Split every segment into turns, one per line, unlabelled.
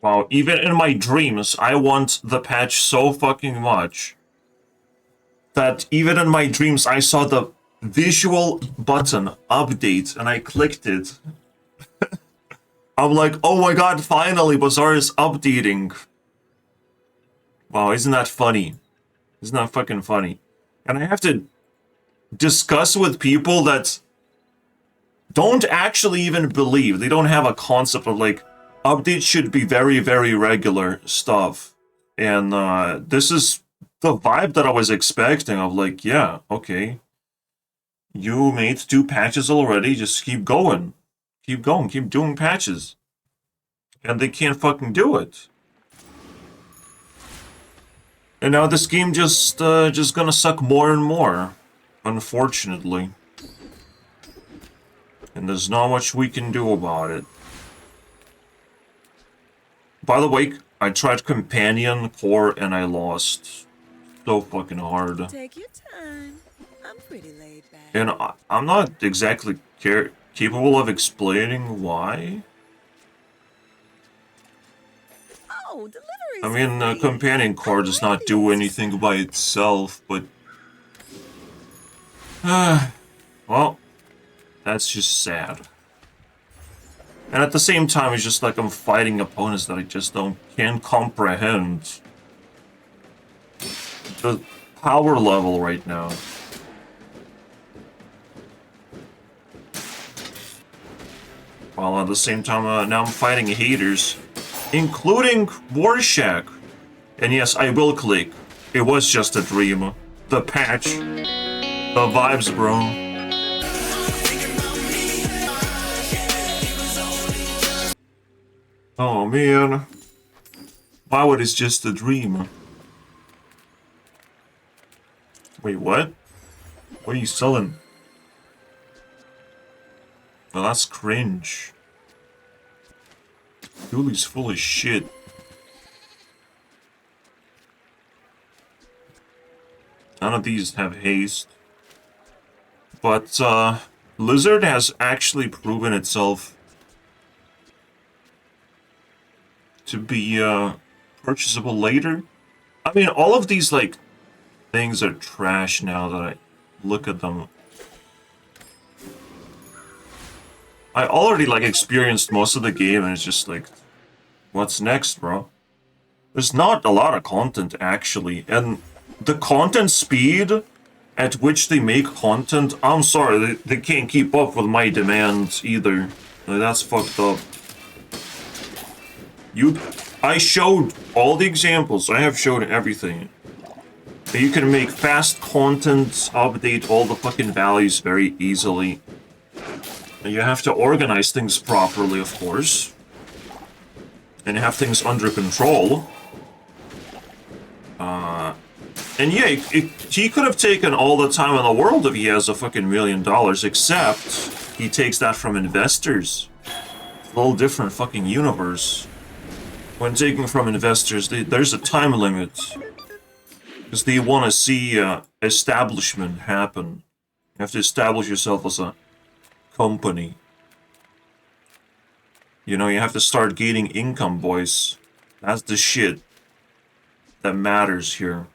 Wow, even in my dreams, I want the patch so fucking much that even in my dreams, I saw the visual button update and I clicked it. I'm like, oh my god, finally, BAZAAR is updating. Wow, isn't that funny? Isn't that fucking funny? And I have to discuss with people that don't actually even believe. They don't have a concept of like, updates should be very, very regular stuff. And this is the vibe that I was expecting of like, yeah, okay. You made 2 patches already, just keep going. Keep going, keep doing patches. And they can't fucking do it. And now this game just gonna suck more and more, unfortunately. And there's not much we can do about it. By the way, I tried Companion, Core, and I lost. So fucking hard.
Take your time. I'm pretty laid back.
And I'm not exactly capable of explaining why.
Oh, delivery.
I mean, Companion Core does not do anything by itself, but... well, that's just sad. And at the same time, it's just like I'm fighting opponents that I just can't comprehend. The power level right now. While at the same time, now I'm fighting haters. Including Warshak. And yes, I will click. It was just a dream. The patch. The vibes, bro. Oh man. Wow, it is just a dream. Wait, what? What are you selling? Well, that's cringe. Julie's full of shit. None of these have haste. But, Lizard has actually proven itself to be, purchasable later. I mean, all of these, like, things are trash now that I look at them. I already, like, experienced most of the game, and it's just like, what's next, bro? There's not a lot of content, actually, and the content speed at which they make content, I'm sorry, they can't keep up with my demands either. Like, that's fucked up. I showed all the examples, I have showed everything. You can make fast content, update all the fucking values very easily. You have to organize things properly, of course. And have things under control. And yeah, he could have taken all the time in the world if he has a fucking $1 million, except he takes that from investors. It's a little different fucking universe. When taking from investors, there's a time limit. Because they want to see establishment happen. You have to establish yourself as a company. You know, you have to start gaining income, boys. That's the shit that matters here.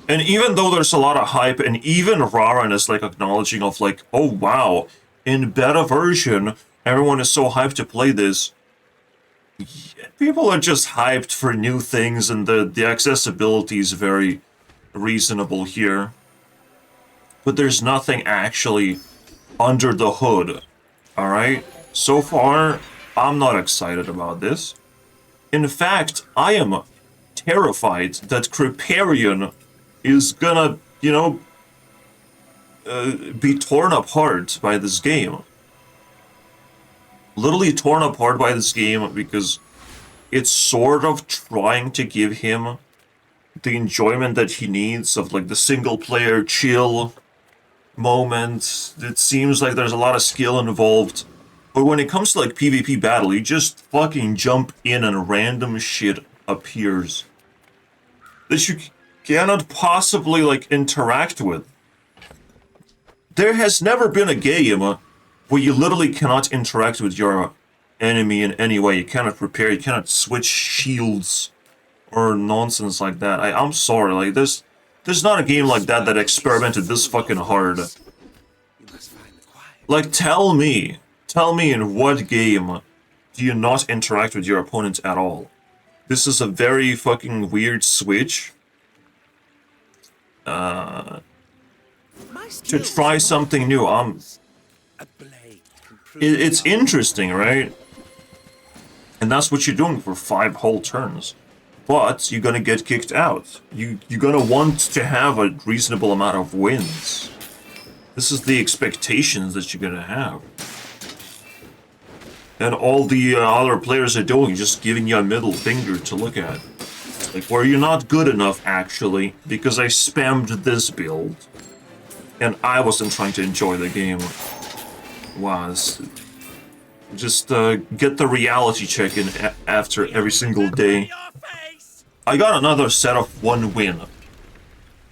And even though there's a lot of hype, and even Raran is like acknowledging of like, oh wow, in beta version, everyone is so hyped to play this. People are just hyped for new things, and the accessibility is very reasonable here. But there's nothing actually under the hood, alright? So far, I'm not excited about this. In fact, I am terrified that Kriparian is gonna, you know, be torn apart by this game. Literally torn apart by this game because it's sort of trying to give him the enjoyment that he needs of like the single player chill moment. It seems like there's a lot of skill involved, but when it comes to like PvP battle, you just fucking jump in and random shit appears that you cannot possibly like interact with. There has never been a game where you literally cannot interact with your enemy in any way. You cannot prepare, you cannot switch shields or nonsense like that. I'm sorry, like there's not a game like that that experimented this fucking hard. Like tell me in what game do you not interact with your opponent at all? This is a very fucking weird switch. To try something new. It's interesting, right? And that's what you're doing for 5 whole turns. But you're gonna get kicked out. You're gonna want to have a reasonable amount of wins. This is the expectations that you're gonna have. And all the other players are doing, just giving you a middle finger to look at. Like, where you're not good enough, actually, because I spammed this build. And I wasn't trying to enjoy the game. Was. Just get the reality check in after every single day. I got another set of 1 win.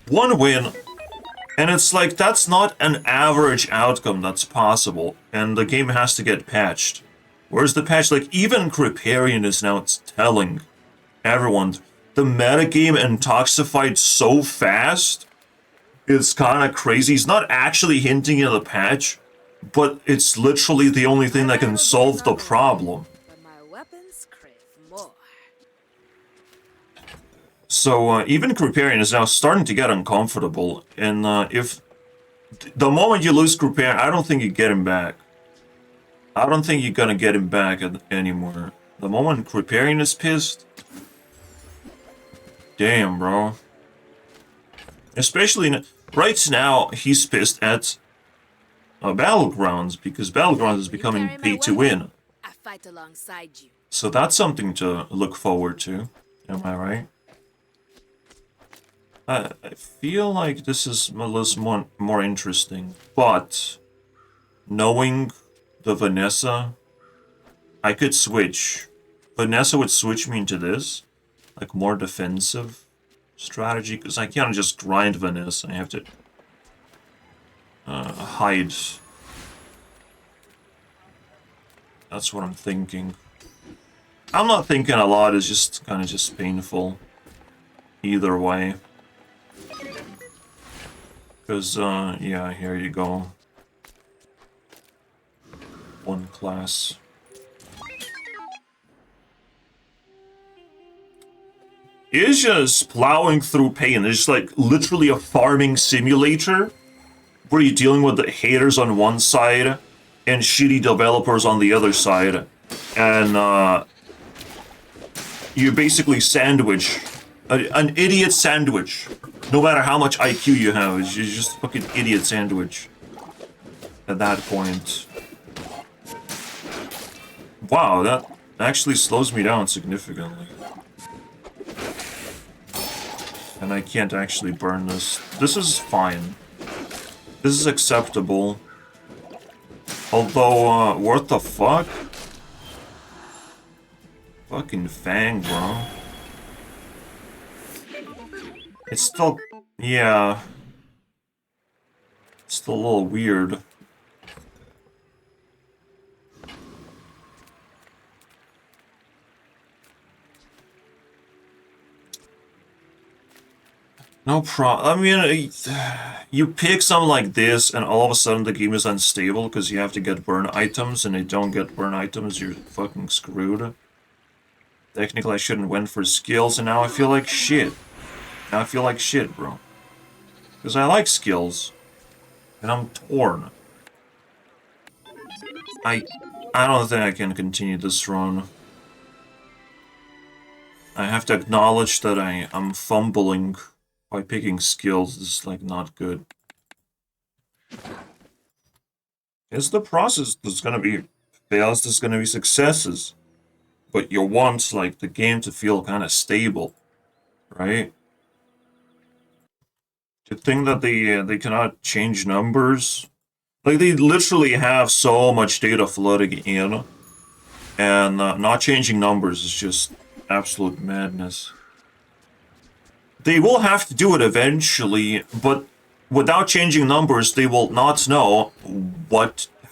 1 win, and it's like, that's not an average outcome that's possible, and the game has to get patched. Where's the patch? Like, even Kriparian is now telling everyone the metagame intoxified so fast, it's kind of crazy. He's not actually hinting at the patch, but it's literally the only thing that can solve the problem. So even Kriparian is now starting to get uncomfortable, and if the moment you lose Kriparian, I don't think you get him back. I don't think you're gonna get him back anymore. The moment Kriparian is pissed, damn, bro. Especially right now, he's pissed at Battlegrounds, because Battlegrounds is becoming pay to win.
I fight alongside you.
So that's something to look forward to. Am I right? I feel like this is a little more interesting, but knowing the Vanessa, I could switch. Vanessa would switch me into this, like more defensive strategy, because I can't just grind Vanessa. I have to hide. That's what I'm thinking. I'm not thinking a lot. It's just kind of just painful. Either way. Because, yeah, here you go. 1 class. It's just plowing through pain. It's like literally a farming simulator where you're dealing with the haters on one side and shitty developers on the other side. And, you basically sandwich. An idiot sandwich. No matter how much IQ you have, it's just fucking idiot sandwich. At that point. Wow, that actually slows me down significantly. And I can't actually burn this. This is fine. This is acceptable. Although, what the fuck? Fucking Fang, bro. It's still... yeah. It's still a little weird. No problem. I mean, you pick something like this, and all of a sudden the game is unstable because you have to get burn items, and you don't get burn items, you're fucking screwed. Technically, I shouldn't win for skills, and now I feel like shit. Now I feel like shit, bro. Because I like skills. And I'm torn. I don't think I can continue this run. I have to acknowledge that I'm fumbling by picking skills. This is, like, not good. It's the process. There's gonna be fails, there's gonna be successes. But you want, like, the game to feel kind of stable. Right? To think that they cannot change numbers. Like, they literally have so much data flooding in. And not changing numbers is just absolute madness. They will have to do it eventually, but without changing numbers, they will not know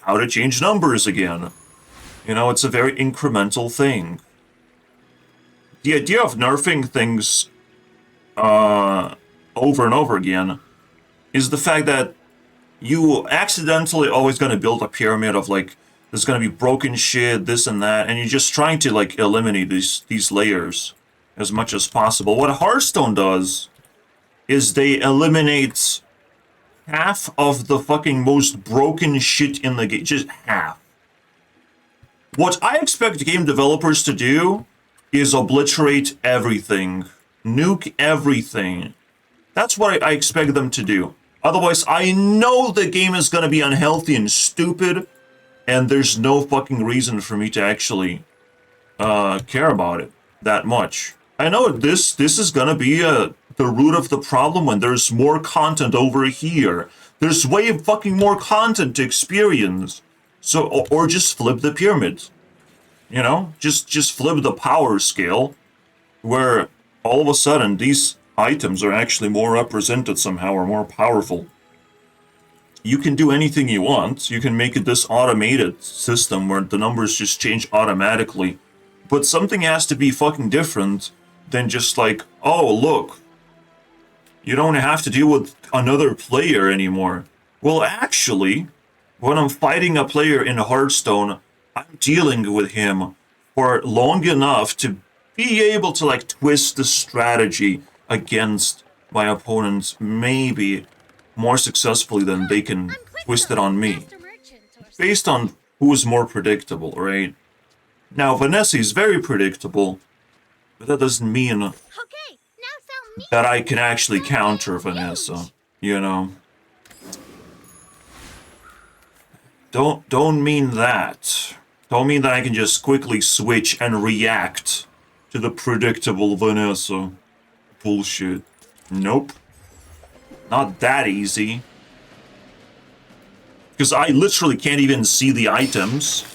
how to change numbers again. You know, it's a very incremental thing. The idea of nerfing things over and over again is the fact that you accidentally always going to build a pyramid of like, there's going to be broken shit, this and that, and you're just trying to like eliminate these layers as much as possible. What Hearthstone does is they eliminate half of the fucking most broken shit in the game, just half. What I expect game developers to do is obliterate everything, nuke everything. That's what I expect them to do. Otherwise, I know the game is going to be unhealthy and stupid, and there's no fucking reason for me to actually care about it that much. I know this is going to be the root of the problem when there's more content over here. There's way fucking more content to experience. So, or just flip the pyramid. You know, just flip the power scale, where all of a sudden these items are actually more represented somehow or more powerful. You can do anything you want. You can make it this automated system where the numbers just change automatically. But something has to be fucking different than just like, oh, look, you don't have to deal with another player anymore. Well, actually, when I'm fighting a player in Hearthstone, I'm dealing with him for long enough to be able to like twist the strategy against my opponents, maybe more successfully than they can twist it on me, based on who is more predictable, right? Now, Vanessa is very predictable, but that doesn't mean that I can actually counter Vanessa, you know? Don't mean that. Don't mean that I can just quickly switch and react to the predictable Vanessa. Bullshit. Nope. Not that easy. Because I literally can't even see the items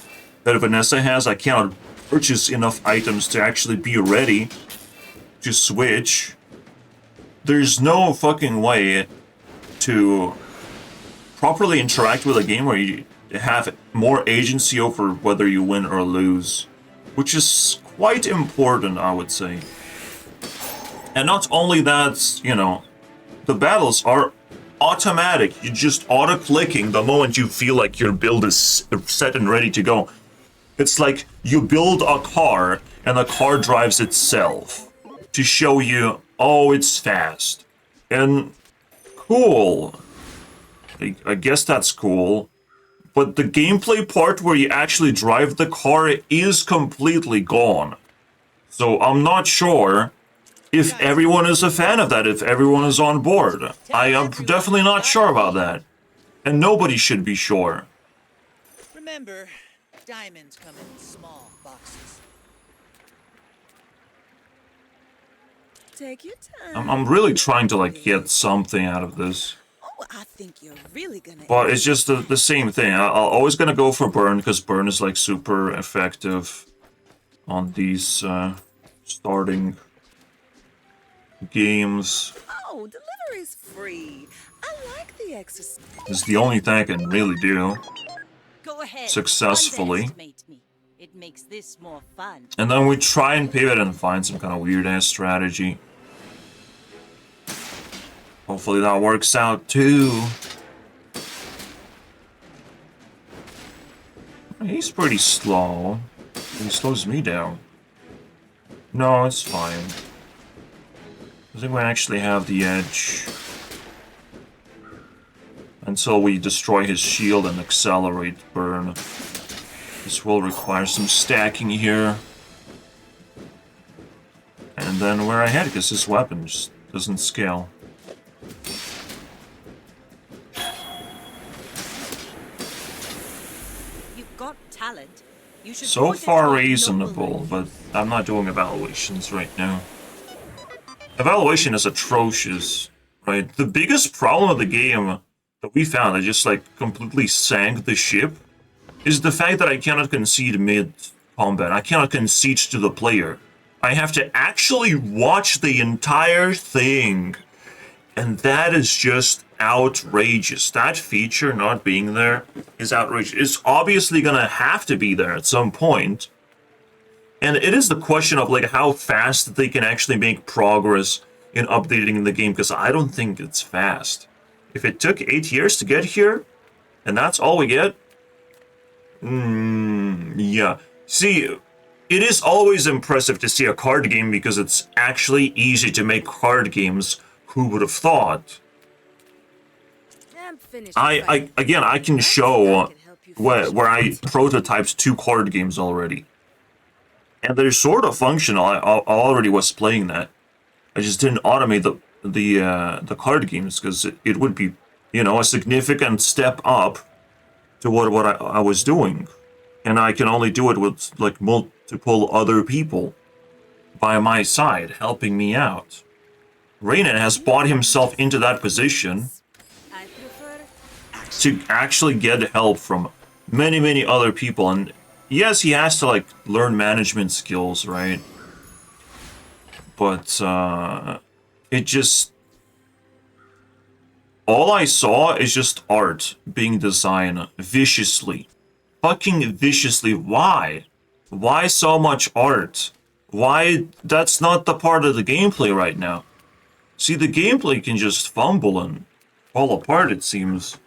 that Vanessa has. I cannot purchase enough items to actually be ready to switch. There's no fucking way to properly interact with a game where you have more agency over whether you win or lose, which is quite important, I would say. And not only that, you know, the battles are automatic. You're just auto-clicking the moment you feel like your build is set and ready to go. It's like you build a car and the car drives itself to show you, oh, it's fast. And cool. I guess that's cool. But the gameplay part where you actually drive the car is completely gone. So I'm not sure if everyone is a fan of that, if everyone is on board. I am definitely not sure about that. And nobody should be sure.
Remember, diamonds come in small boxes.
Take your time.
I'm really trying to like get something out of this.
Oh, I think you're really gonna.
But it's just the same thing. I'm always gonna go for burn because burn is like super effective on these starting games.
Oh, delivery's free. I like the exercise.
It's the only thing I can really do
Go ahead.
successfully.
Underestimate me. It makes this more fun.
And then we try and pivot and find some kind of weird ass strategy. Hopefully that works out too. He's pretty slow. He slows me down. No, it's fine. I think we actually have the edge. Until we destroy his shield and accelerate burn. This will require some stacking here. And then we're ahead because his weapon just doesn't scale.
You've got talent. You should
So
put it
far
toward
reasonable,
novelty.
but I'm not doing evaluations right now. Evaluation is atrocious, right? The biggest problem of the game that we found that just like completely sank the ship is the fact that I cannot concede mid-combat. I cannot concede to the player. I have to actually watch the entire thing. And that is just outrageous. That feature not being there is outrageous. It's obviously gonna have to be there at some point. And it is the question of like how fast they can actually make progress in updating the game, because I don't think it's fast. If it took 8 years to get here, and that's all we get, yeah. See, it is always impressive to see a card game because it's actually easy to make card games. Who would have thought?
I'm finished.
I can show where I prototyped 2 card games already. And they're sort of functional. I already was playing that. I just didn't automate the card games because it would be, you know, a significant step up to what I was doing. And I can only do it with like multiple other people by my side helping me out. Raynan has bought himself into that position
I prefer
to actually get help from many other people. And yes, he has to like learn management skills, right? But it just, all I saw is just art being designed viciously. Fucking viciously. Why? Why so much art? Why? That's not the part of the gameplay right now. See, the gameplay can just fumble and fall apart, it seems.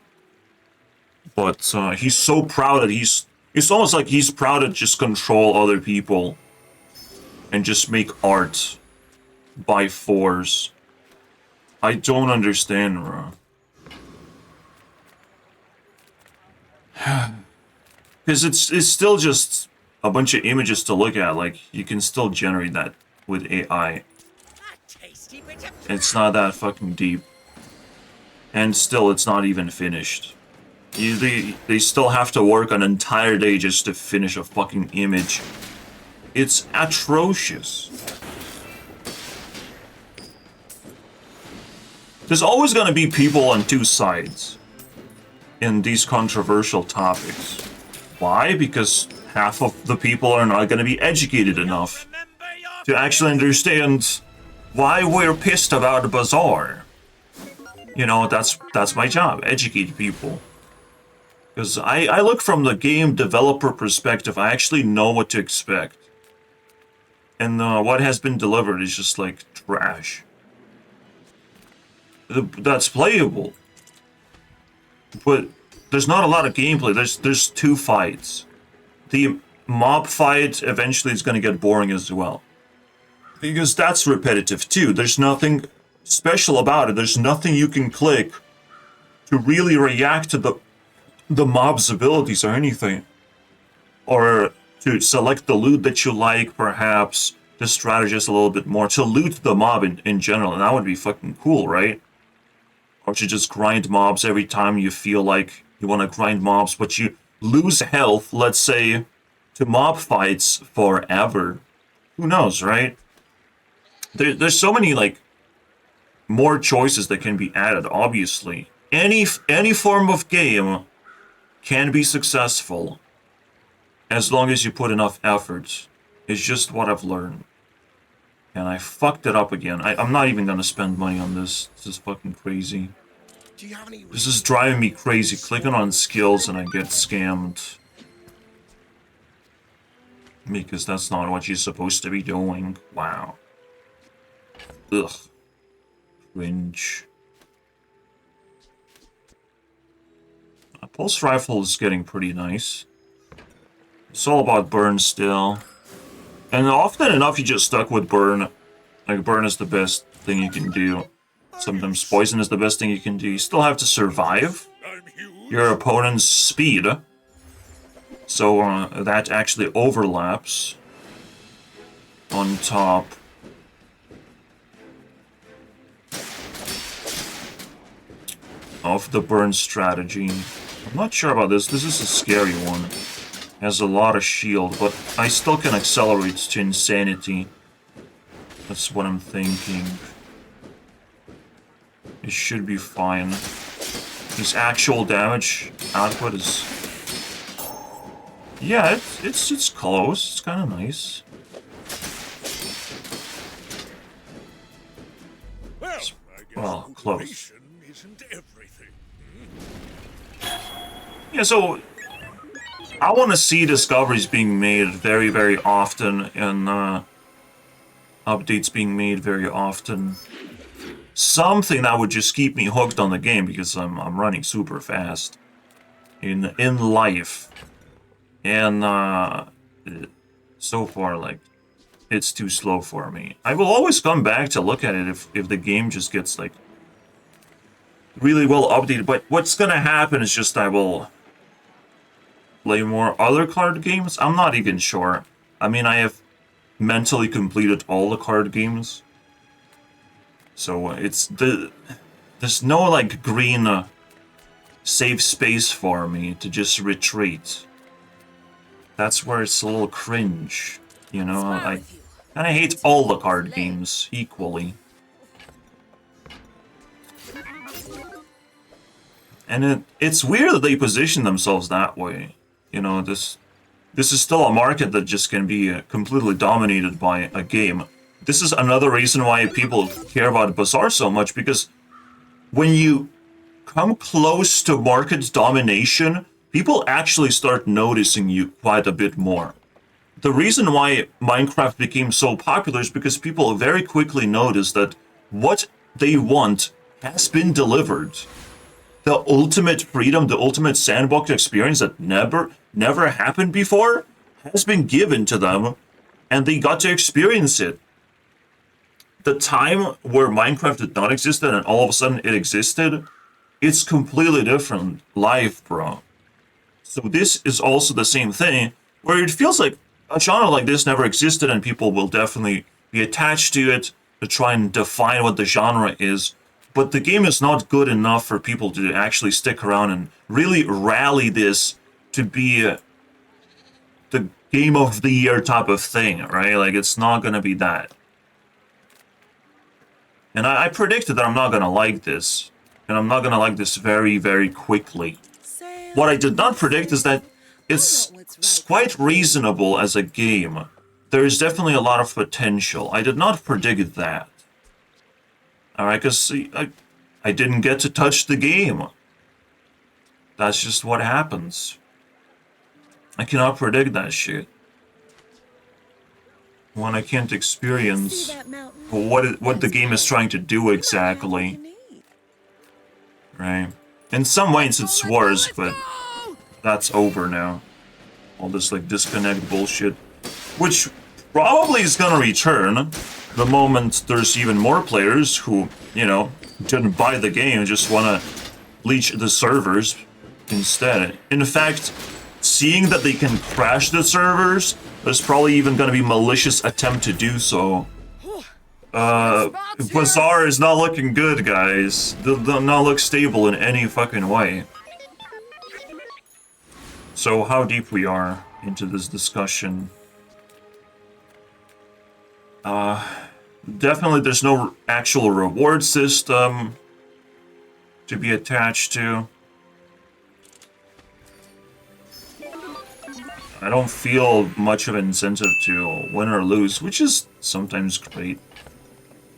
But he's so proud that it's almost like he's proud to just control other people and just make art by force. I don't understand, bro. Because it's still just a bunch of images to look at. Like, you can still generate that with AI. It's not that fucking deep. And still, it's not even finished. They still have to work an entire day just to finish a fucking image. It's atrocious. There's always gonna be people on 2 sides in these controversial topics. Why? Because half of the people are not gonna be educated enough to actually understand why we're pissed about BAZAAR. You know, that's my job, educate people. Because I look from the game developer perspective, I actually know what to expect. And what has been delivered is just like trash. That's playable. But there's not a lot of gameplay. There's 2 fights. The mob fight eventually is going to get boring as well. Because that's repetitive too. There's nothing special about it. There's nothing you can click to really react to the mob's abilities or anything. Or to select the loot that you like, perhaps, to strategize a little bit more, to loot the mob in general. And that would be fucking cool, right? Or to just grind mobs every time you feel like you want to grind mobs, but you lose health, let's say, to mob fights forever. Who knows, right? There's so many, like, more choices that can be added, obviously. Any form of game can be successful as long as you put enough effort. It's just what I've learned. And I fucked it up again. I'm not even gonna spend money on this. This is fucking crazy. This is driving me crazy. Clicking on skills and I get scammed. Because that's not what you're supposed to be doing. Wow. Ugh. Cringe. A pulse rifle is getting pretty nice. It's all about burn still. And often enough, you just stuck with burn. Like, burn is the best thing you can do. Sometimes poison is the best thing you can do. You still have to survive your opponent's speed. So that actually overlaps on top. Of the burn strategy. I'm not sure about this. This is a scary one. Has a lot of shield, but I still can accelerate to insanity. That's what I'm thinking. It should be fine. His actual damage output is... Yeah, it's close. It's kind of nice.
Well,
Well, close.
isn't everything.
Yeah, so I want to see discoveries being made very, very often, and updates being made very often. Something that would just keep me hooked on the game because I'm running super fast in life, and so far like it's too slow for me. I will always come back to look at it if the game just gets like really well updated. But what's gonna happen is just I will play more other card games. I'm not even sure. I mean, I have mentally completed all the card games. So there's no like green safe space for me to just retreat. That's where it's a little cringe, you know. I kind of hate all the card games equally, and it's weird that they position themselves that way. You know, this is still a market that just can be completely dominated by a game. This is another reason why people care about BAZAAR so much, because when you come close to market domination, people actually start noticing you quite a bit more. The reason why Minecraft became so popular is because people very quickly noticed that what they want has been delivered. The ultimate freedom, the ultimate sandbox experience that never happened before has been given to them, and they got to experience it. The time where Minecraft did not exist and all of a sudden it existed, it's completely different life, bro. So this is also the same thing, where it feels like a genre like this never existed and people will definitely be attached to it to try and define what the genre is. But the game is not good enough for people to actually stick around and really rally this to be the game of the year type of thing, right? Like, it's not going to be that. And I predicted that I'm not going to like this. And I'm not going to like this very, very quickly. What I did not predict is that it's quite reasonable as a game. There is definitely a lot of potential. I did not predict that. Alright, because I didn't get to touch the game. That's just what happens. I cannot predict that shit. When I can't experience what the game is trying to do exactly. Right? In some ways it's worse, but that's over now. All this like disconnect bullshit. Which probably is gonna return the moment there's even more players who, you know, didn't buy the game, just wanna leech the servers instead. In fact, seeing that they can crash the servers, there's probably even gonna be malicious attempt to do so. BAZAAR is not looking good, guys. They'll not look stable in any fucking way. So how deep we are into this discussion. Definitely there's no actual reward system to be attached to. I don't feel much of an incentive to win or lose, which is sometimes great.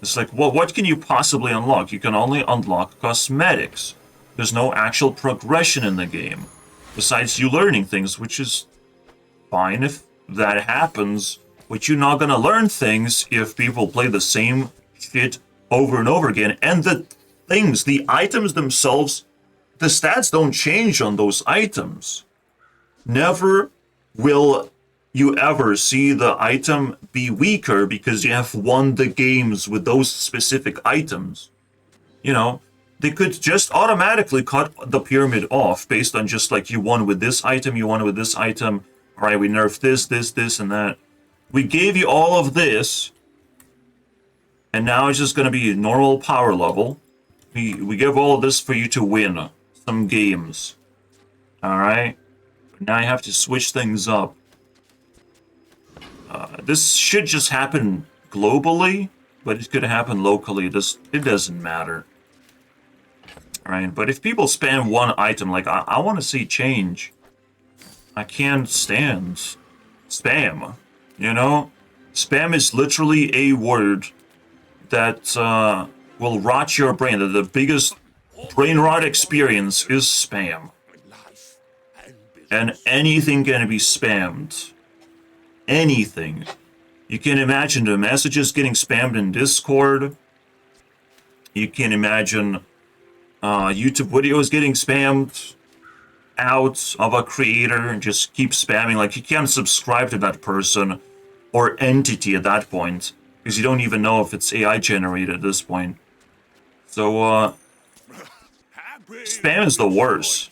It's like, well, what can you possibly unlock? You can only unlock cosmetics. There's no actual progression in the game, besides you learning things, which is fine if that happens, but you're not gonna learn things if people play the same shit over and over again. And the things, the items themselves, the stats don't change on those items. Never will you ever see the item be weaker because you have won the games with those specific items. You know, they could just automatically cut the pyramid off based on just like, you won with this item, you won with this item, all right, we nerfed this, and that. We gave you all of this, and now it's just going to be normal power level. We give all of this for you to win some games. All right? Now you have to switch things up. This should just happen globally, but it could happen locally. It doesn't matter. Right? But if people spam one item, like, I want to see change. I can't stand spam. You know? Spam is literally a word that will rot your brain. The biggest brain rot experience is spam. and anything can be spammed. Anything. You can imagine the messages getting spammed in Discord. You can imagine YouTube videos getting spammed out of a creator and just keep spamming. Like, you can't subscribe to that person or entity at that point because you don't even know if it's AI generated at this point. So, spam is the worst.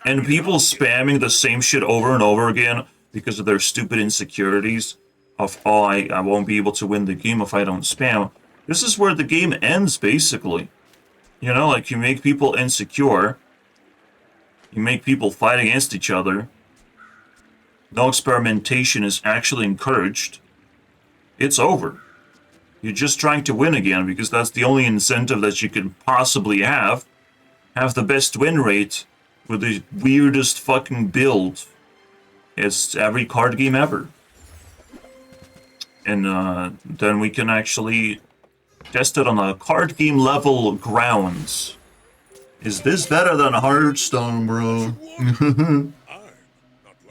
And people spamming the same shit over and over again because of their stupid insecurities of, oh, I won't be able to win the game if I don't spam. This is where the game ends, basically. You know, like, you make people insecure. You make people fight against each other. No experimentation is actually encouraged. It's over. You're just trying to win again because that's the only incentive that you can possibly have. Have the best win rate with the weirdest fucking build. It's every card game ever. And then we can actually test it on a card game level grounds. Is this better than Hearthstone, bro?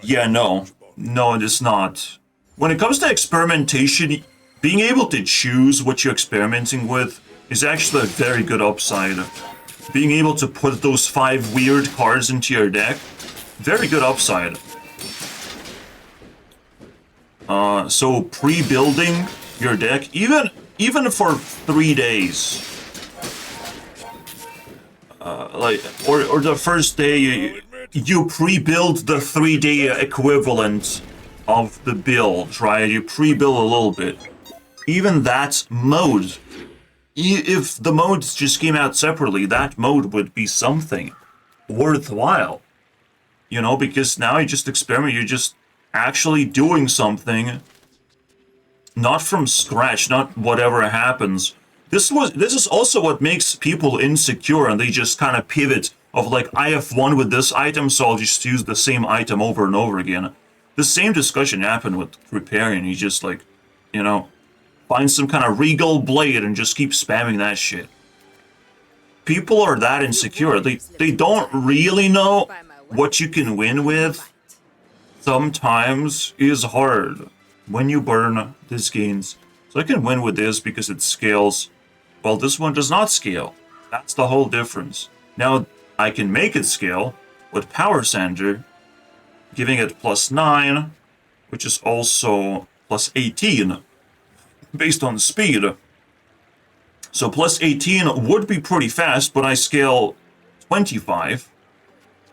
Yeah, no. No, it is not. When it comes to experimentation, being able to choose what you're experimenting with is actually a very good upside. Being able to put those 5 weird cards into your deck, very good upside. So pre-building your deck, even for 3 days, or the first day, you pre-build the 3-day equivalent of the build, right? You pre-build a little bit. Even that mode, if the modes just came out separately, that mode would be something worthwhile. You know, because now you just experiment, you're just actually doing something, not from scratch, not whatever happens. This is also what makes people insecure, and they just kind of pivot of like, I have won with this item, so I'll just use the same item over and over again. The same discussion happened with Riparian. You just, like, you know, find some kind of regal blade and just keep spamming that shit. People are that insecure. They don't really know what you can win with. Sometimes is hard when you burn these gains. So I can win with this because it scales. Well, this one does not scale. That's the whole difference. Now, I can make it scale with Power Sander, giving it +9, which is also +18, based on speed. So +18 would be pretty fast, but I scale 25.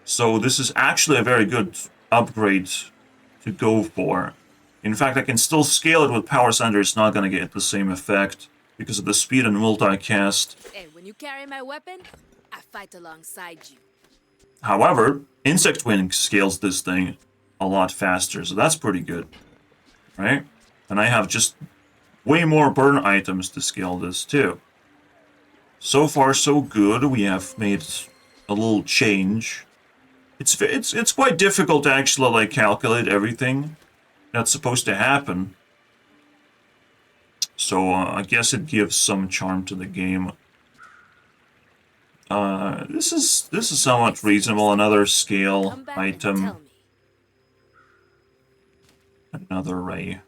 So this is actually a very good upgrade to go for. In fact, I can still scale it with Power Sander. It's not going to get the same effect because of the speed and multicast.
Hey, when you carry my weapon, I fight alongside you.
However, Insect Wing scales this thing a lot faster, so that's pretty good, right? And I have just way more burn items to scale this too. So far, so good. We have made a little change. It's quite difficult to actually like calculate everything that's supposed to happen. So I guess it gives some charm to the game. This is somewhat reasonable. Another scale item. Another ray.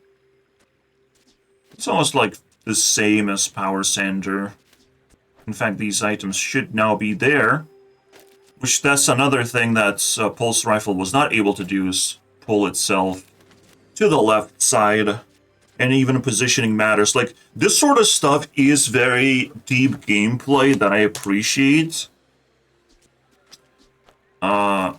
It's almost like the same as Power Sander. In fact, these items should now be there. Which, that's another thing that Pulse Rifle was not able to do, is pull itself to the left side. And even positioning matters. Like, this sort of stuff is very deep gameplay that I appreciate. Yeah.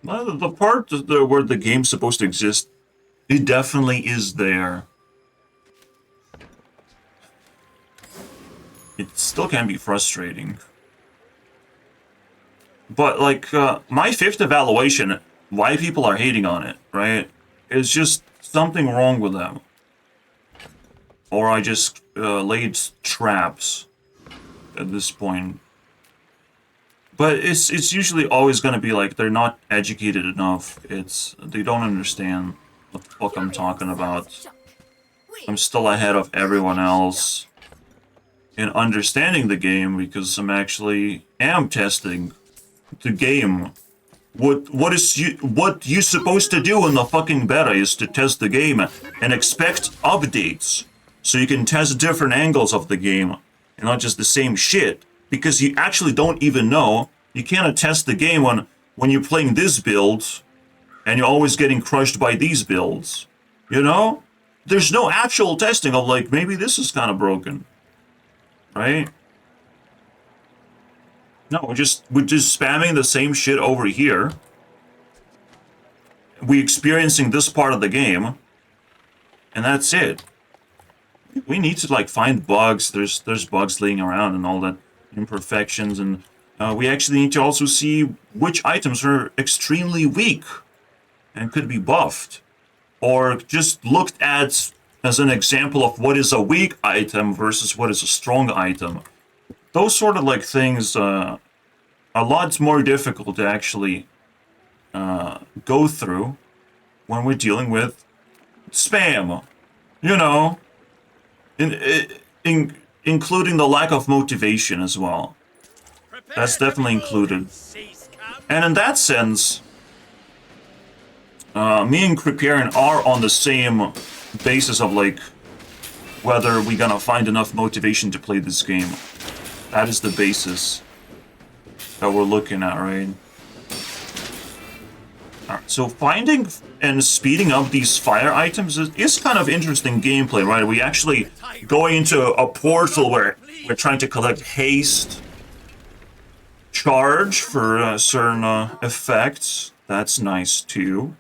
Well, the part where the game's supposed to exist, it definitely is there. It still can be frustrating. But, like, my 5th evaluation, why people are hating on it, right? Is just something wrong with them. Or I just laid traps at this point. But it's usually always going to be like, they're not educated enough. They don't understand what the fuck I'm talking about. I'm still ahead of everyone else. in understanding the game because I'm actually am testing the game. What you're supposed to do in the fucking beta is to test the game and expect updates so you can test different angles of the game and not just the same shit, because you actually don't even know. You cannot test the game when you're playing this build and you're always getting crushed by these builds, you know? There's no actual testing of like, maybe this is kind of broken, right? No, we're just spamming the same shit over here. We're experiencing this part of the game, and that's it. We need to like find bugs. There's bugs laying around and all that, imperfections, and we actually need to also see which items are extremely weak and could be buffed, or just looked at as an example of what is a weak item versus what is a strong item. Those sort of like things are lots more difficult to actually go through when we're dealing with spam, you know, including the lack of motivation as well. That's definitely included. And in that sense, me and Kriparian are on the same basis of like whether we're gonna find enough motivation to play this game. That is the basis that we're looking at, right? Alright, so finding and speeding up these fire items is kind of interesting gameplay, right? We actually going into a portal where we're trying to collect haste, charge for certain effects. That's nice too.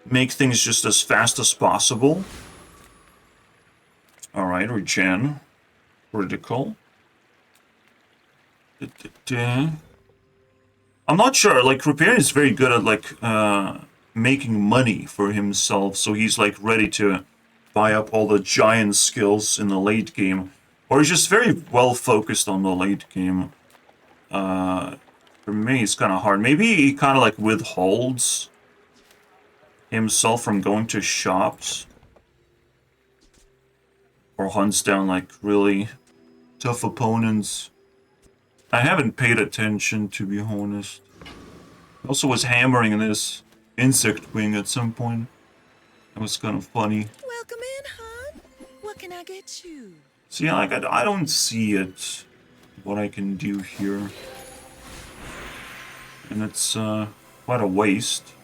Make things just as fast as possible. Alright, regen. Critical. I'm not sure, like, Kriparian is very good at, like, making money for himself, so he's, like, ready to buy up all the giant skills in the late game. Or he's just very well focused on the late game. For me, it's kind of hard. Maybe he kind of, like, withholds himself from going to shops. Or hunts down, like, really tough opponents. I haven't paid attention, to be honest. I also was hammering this insect wing at some point. That was kind of funny.
Welcome in, hon. What can I get you?
See, like, I don't see it, what I can do here. And it's quite a waste.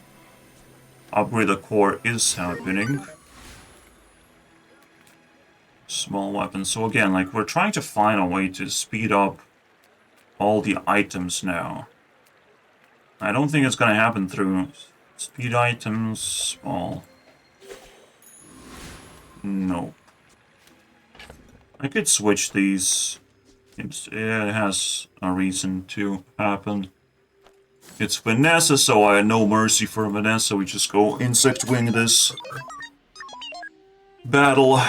Upgrade the core is happening. Small weapons. So again, like, we're trying to find a way to speed up all the items now. I don't think it's gonna happen through speed items, small. Nope. I could switch these. It has a reason to happen. It's Vanessa, so I had no mercy for Vanessa. We just go insect wing this battle.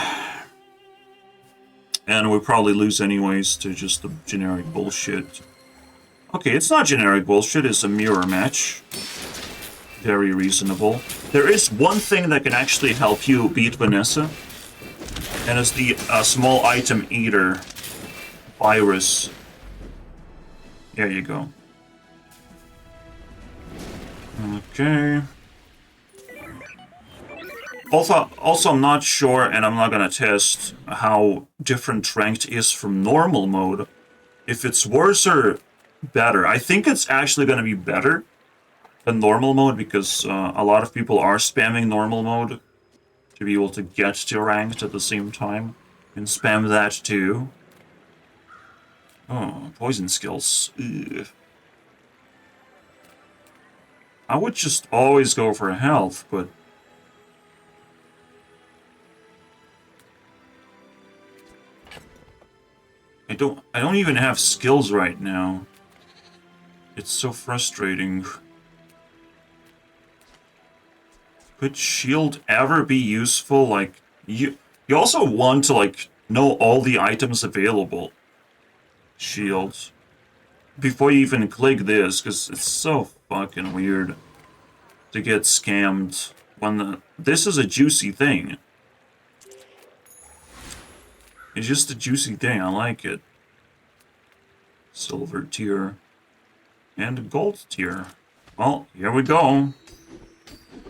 And we probably lose anyways to just the generic bullshit. Okay, it's not generic bullshit, it's a mirror match. Very reasonable. There is one thing that can actually help you beat Vanessa. And it's the small item eater virus. There you go. Okay. Also, I'm not sure, and I'm not gonna test how different ranked is from normal mode. If it's worse or better. I think it's actually gonna be better than normal mode because a lot of people are spamming normal mode to be able to get to ranked at the same time. And spam that too. Oh, poison skills. Ugh. I would just always go for health, but I don't even have skills right now. It's so frustrating. Could shield ever be useful? Like, you also want to, like, know all the items available. Shields. Before you even click this, because it's so fucking weird to get scammed when this is a juicy thing. It's just a juicy thing, I like it. Silver tier. And gold tier. Well, here we go.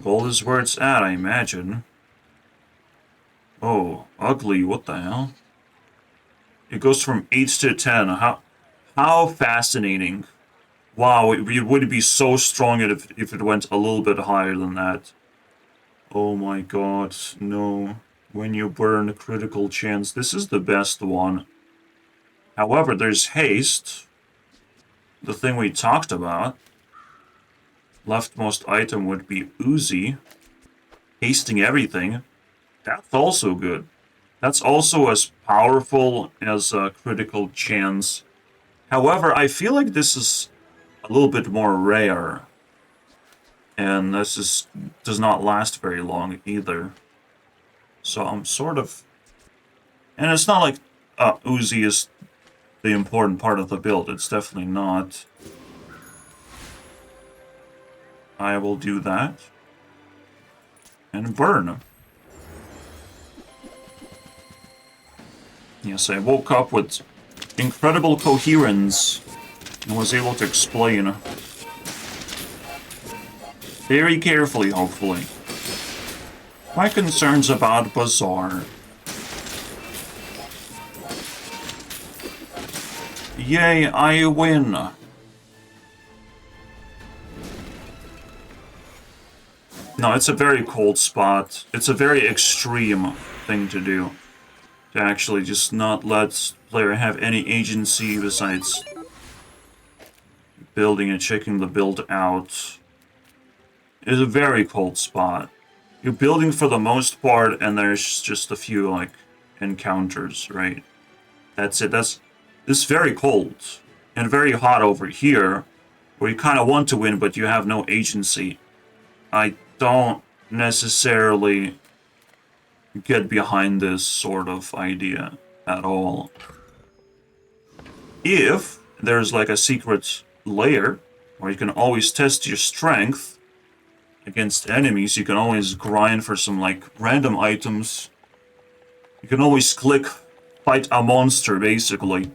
Gold is where it's at, I imagine. Oh, ugly, what the hell? It goes from 8 to 10. How fascinating. Wow, it would be so strong if it went a little bit higher than that. Oh my god, no. When you burn critical chance, this is the best one. However, there's haste. The thing we talked about. Leftmost item would be Uzi. Hasting everything. That's also good. That's also as powerful as a critical chance. However, I feel like this is a little bit more rare. And does not last very long either. So I'm sort of... And it's not like Uzi is the important part of the build. It's definitely not. I will do that. And burn. Yes, I woke up with incredible coherence and was able to explain very carefully, hopefully, my concerns about BAZAAR. Yay, I win! No, it's a very cold spot. It's a very extreme thing to do. To actually just not let player have any agency besides building and checking the build out. It's a very cold spot. You're building for the most part, and there's just a few, like, encounters, right? That's it. It's very cold. And very hot over here, where you kind of want to win, but you have no agency. I don't necessarily get behind this sort of idea at all. If there's like a secret layer where you can always test your strength against enemies, you can always grind for some like random items. You can always click fight a monster basically.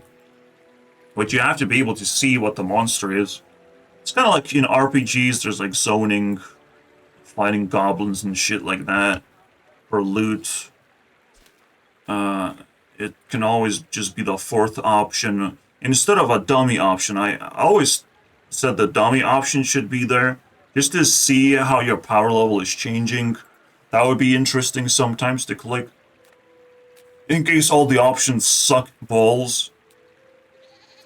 But you have to be able to see what the monster is. It's kind of like in RPGs, there's like zoning, fighting goblins and shit like that. For loot. It can always just be the fourth option. Instead of a dummy option, I always said the dummy option should be there. Just to see how your power level is changing. That would be interesting sometimes to click. In case all the options suck balls.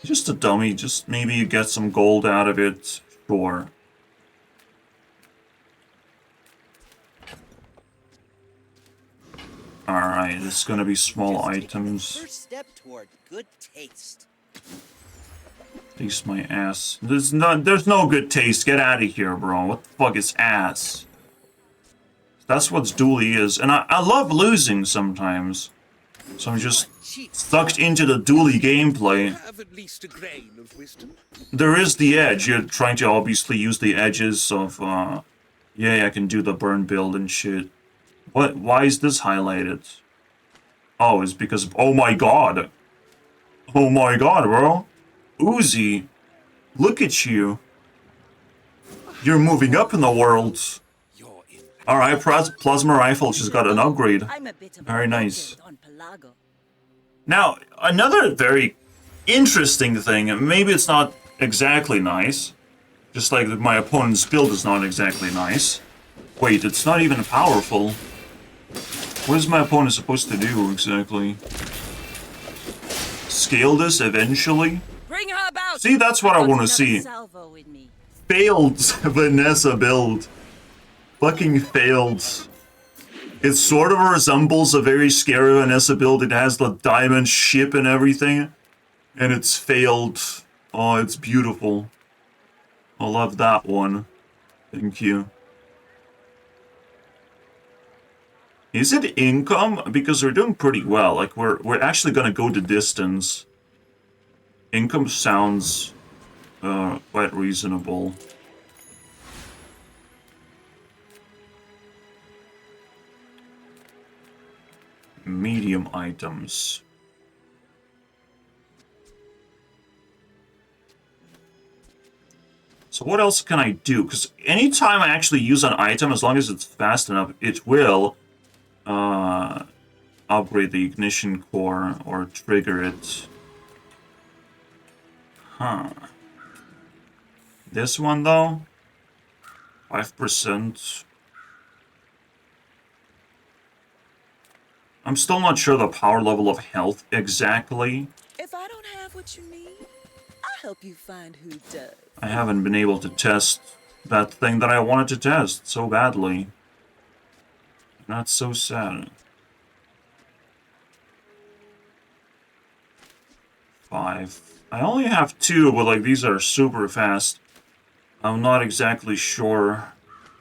Just a dummy, just maybe you get some gold out of it. Sure. Alright, it's gonna be small items.
First step toward good taste.
Taste my ass. There's no good taste. Get out of here, bro. What the fuck is ass? That's what dually is. And I love losing sometimes. So I'm just sucked into the dually gameplay.
Have at least a grain of wisdom.
There is the edge. You're trying to obviously use the edges of, yeah, I can do the burn build and shit. What? Why is this highlighted? Oh, it's because of... Oh my god! Oh my god, bro! Uzi! Look at you! You're moving up in the world! Alright, plasma rifle just got an upgrade.
I'm a bit of
Very nice.
on Pelago.
Now, another very interesting thing, maybe it's not exactly nice, just like my opponent's build is not exactly nice. Wait, it's not even powerful. What is my opponent supposed to do exactly? Scale this eventually?
Bring her about.
See, that's what I want to see.
Salvo with me.
Failed Vanessa build. Fucking failed. It sort of resembles a very scary Vanessa build. It has the diamond ship and everything. And it's failed. Oh, it's beautiful. I love that one. Thank you. Is it income? Because we're doing pretty well. Like, we're actually gonna go the distance. Income sounds quite reasonable. Medium items. So what else can I do? Because anytime I actually use an item, as long as it's fast enough, it will upgrade the ignition core or trigger it. Huh. This one, though? 5%. I'm still not sure the power level of health exactly.
If I don't have what you need, I'll help you find who does.
I haven't been able to test that thing that I wanted to test so badly. That's so sad. 5. I only have 2, but like these are super fast. I'm not exactly sure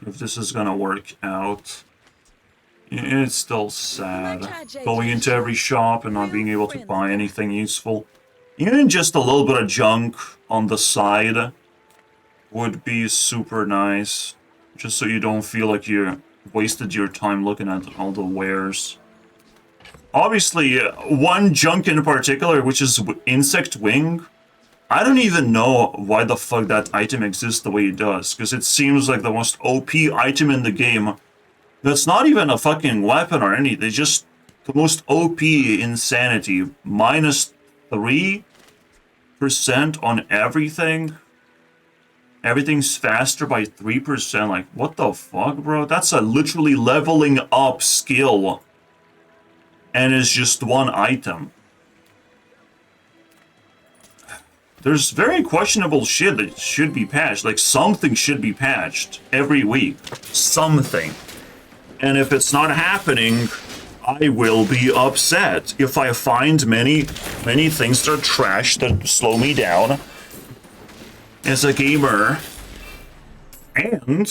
if this is gonna work out. It's still sad. Going into every shop and not being able to buy anything useful. Even just a little bit of junk on the side would be super nice. Just so you don't feel like you wasted your time looking at all the wares. Obviously, one junk in particular, which is Insect Wing. I don't even know why the fuck that item exists the way it does. Because it seems like the most OP item in the game. That's not even a fucking weapon or anything. It's just the most OP insanity. Minus 3% on everything. Everything's faster by 3%. Like, what the fuck, bro? That's a literally leveling up skill. And it's just one item. There's very questionable shit that should be patched. Like, something should be patched every week. Something. And if it's not happening, I will be upset. If I find many things that are trash that slow me down as a gamer, and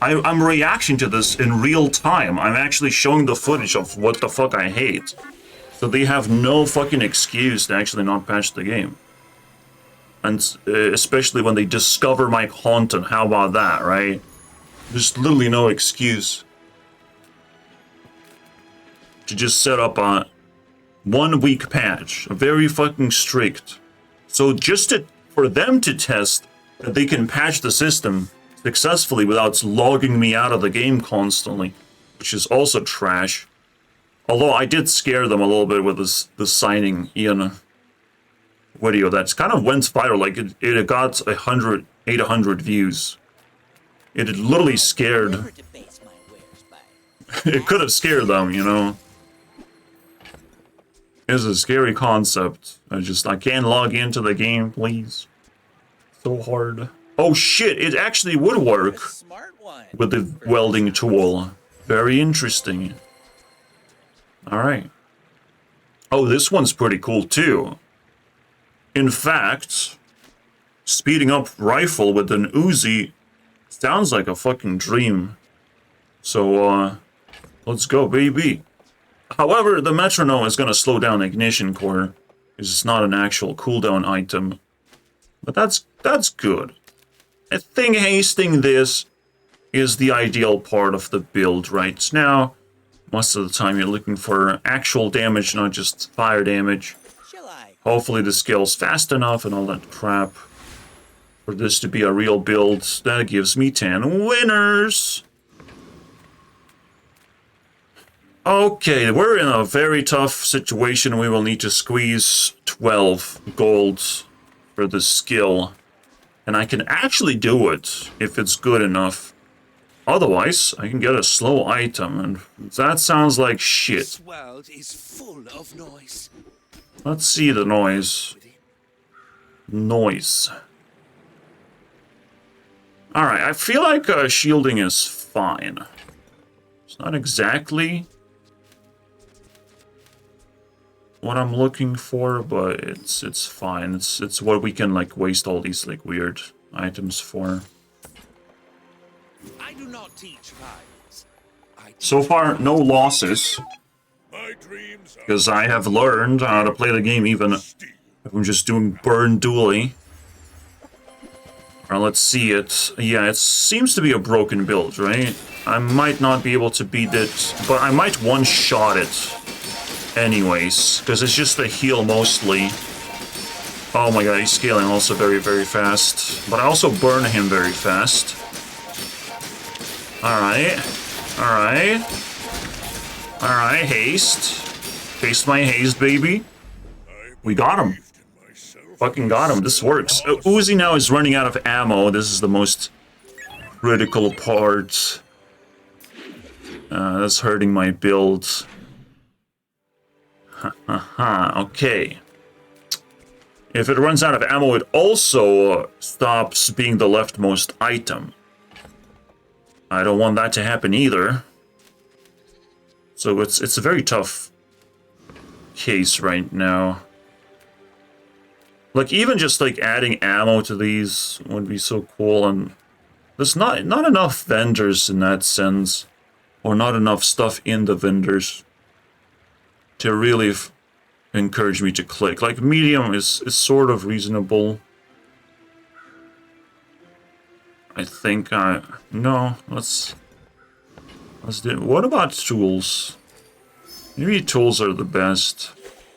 I'm reacting to this in real time. I'm actually showing the footage of what the fuck I hate. So they have no fucking excuse to actually not patch the game. And especially when they discover my content, how about that, right? There's literally no excuse to just set up a 1 week patch, very fucking strict. So just for them to test that they can patch the system successfully without logging me out of the game constantly, which is also trash. Although I did scare them a little bit with this signing Ian video that's kind of went viral. Like it got 800 views. It had literally scared. It could have scared them, you know. It's a scary concept. I can't log into the game, please. So hard. Oh shit, it actually would work with the welding tool. Very interesting. Alright. Oh, this one's pretty cool too. In fact, speeding up rifle with an Uzi sounds like a fucking dream. So, let's go, baby. However, the metronome is gonna slow down ignition core, because it's not an actual cooldown item. But that's good. I think hasting this is the ideal part of the build right now. Most of the time you're looking for actual damage, not just fire damage. Hopefully the skill's fast enough and all that crap for this to be a real build. That gives me 10 winners. Okay, we're in a very tough situation. We will need to squeeze 12 golds for the skill. And I can actually do it if it's good enough. Otherwise, I can get a slow item, and that sounds like shit.
This world is full of noise.
Let's see the noise. Noise. Alright, I feel like shielding is fine. It's not exactly what I'm looking for, but it's fine. It's what we can like waste all these like weird items for.
I do not teach violence.
So far, no losses,
My dreams are
because I have learned how to play the game even if I'm just doing burn dually. Alright, let's see it. Yeah, it seems to be a broken build, right? I might not be able to beat it, but I might one-shot it anyways, because it's just a heal mostly. Oh my god, he's scaling also very, very fast. But I also burn him very fast. Alright. Alright. Alright, haste. Haste my haste, baby. We got him. Fucking got him. This works. Uzi now is running out of ammo. This is the most critical part. That's hurting my build. Okay. If it runs out of ammo, it also stops being the leftmost item. I don't want that to happen either. So it's a very tough case right now. Like, even just like adding ammo to these would be so cool, and there's not enough vendors in that sense, or not enough stuff in the vendors to really encourage me to click. Like, medium is sort of reasonable. I think no, let's do. What about tools? Maybe tools are the best.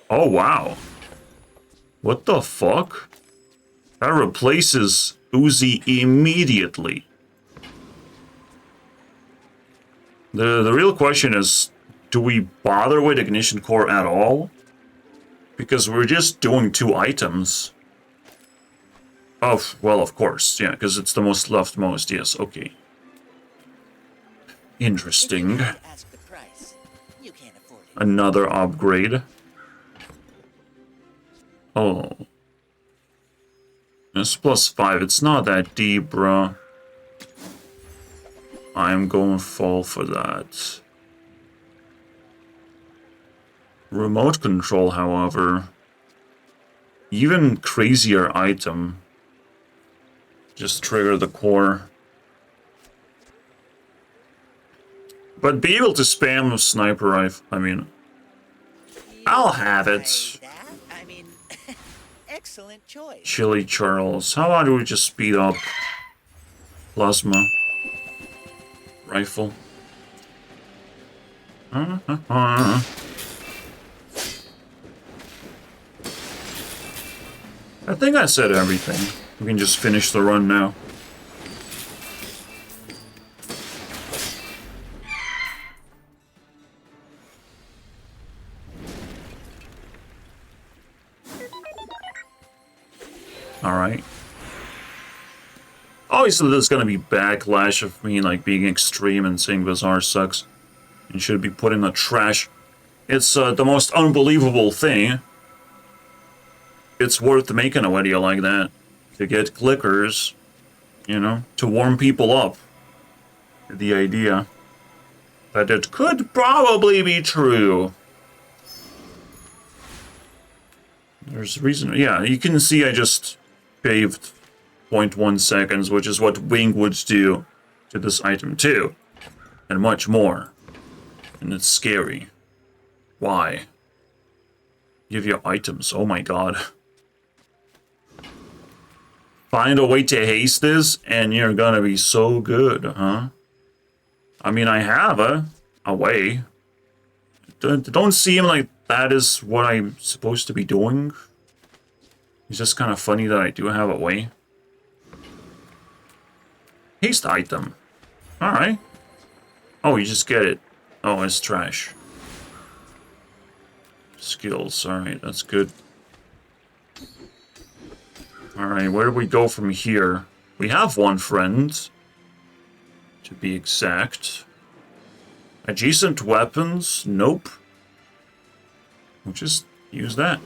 Oh wow. What the fuck? That replaces Uzi immediately. The real question is, do we bother with Ignition Core at all? Because we're just doing 2 items. Oh, well, of course, yeah, because it's the most leftmost, yes, okay. Interesting.
Ask the price. You can't afford it.
Another upgrade. Oh. It's +5. It's not that deep, bruh. I'm going fall for that. Remote control, however. Even crazier item. Just trigger the core. But be able to spam a sniper rifle, I mean... I'll have it.
I mean, excellent choice.
Chili Charles. How about we just speed up plasma rifle? I think I said everything. We can just finish the run now. Alright. Obviously there's gonna be backlash of me like being extreme and saying BAZAAR sucks and should be put in the trash. It's the most unbelievable thing. It's worth making a video like that. To get clickers, you know, to warm people up. The idea that it could probably be true. There's reason, yeah, you can see I just shaved 0.1 seconds, which is what Wing would do to this item too. And much more. And it's scary. Why? Give you items, oh my god. Find a way to haste this, and you're gonna be so good, huh? I mean, I have a way. Don't seem like that is what I'm supposed to be doing. It's just kind of funny that I do have a way. Haste item. Alright. Oh, you just get it. Oh, it's trash. Skills, alright, that's good. Alright, where do we go from here? We have one friend, to be exact. Adjacent weapons? Nope. We'll just use that.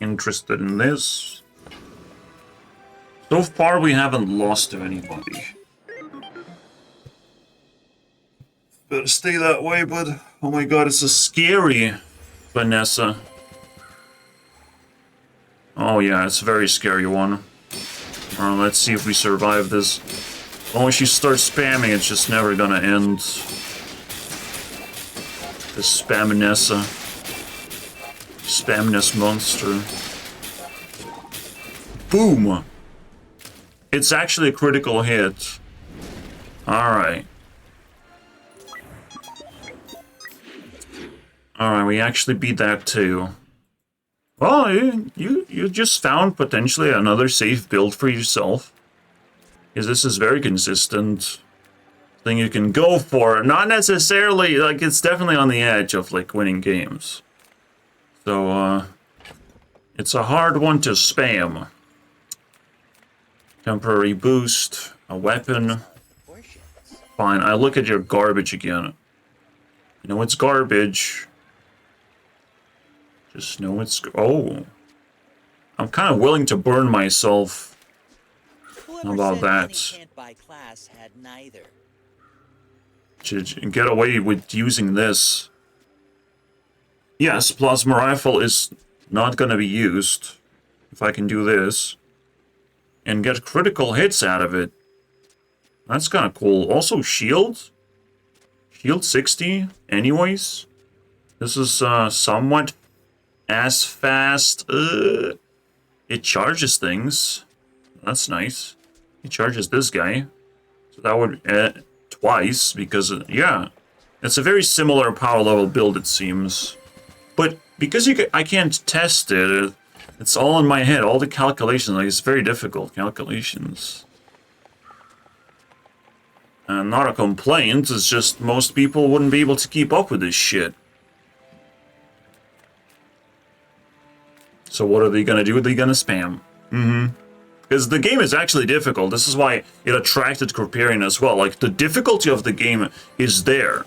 Interested in this. So far, we haven't lost to anybody. Better stay that way, bud. Oh my god, it's a scary Vanessa. Oh yeah, it's a very scary one. Let's see if we survive this. Once you start spamming, it's just never gonna end. The Spaminessa. Spamness monster. Boom! It's actually a critical hit. Alright. Alright, we actually beat that too. Well, you just found potentially another safe build for yourself. Because this is very consistent thing you can go for. Not necessarily, like, it's definitely on the edge of, like, winning games. So, it's a hard one to spam. Temporary boost, a weapon. Fine, I look at your garbage again. You know it's garbage. Just know it's... Oh. I'm kind of willing to burn myself. How about that?
Can't buy class had neither.
To get away with using this. Yes, plasma rifle is not going to be used. If I can do this. And get critical hits out of it. That's kind of cool. Also, shield. Shield 60, anyways. This is somewhat as fast. It charges things. That's nice. It charges this guy. So that would twice, because, yeah. It's a very similar power level build, it seems. But because I can't test it, it's all in my head. All the calculations, like, it's very difficult calculations. And not a complaint, it's just most people wouldn't be able to keep up with this shit. So what are they gonna do? They're gonna spam. Because the game is actually difficult. This is why it attracted Corperian as well. Like, the difficulty of the game is there.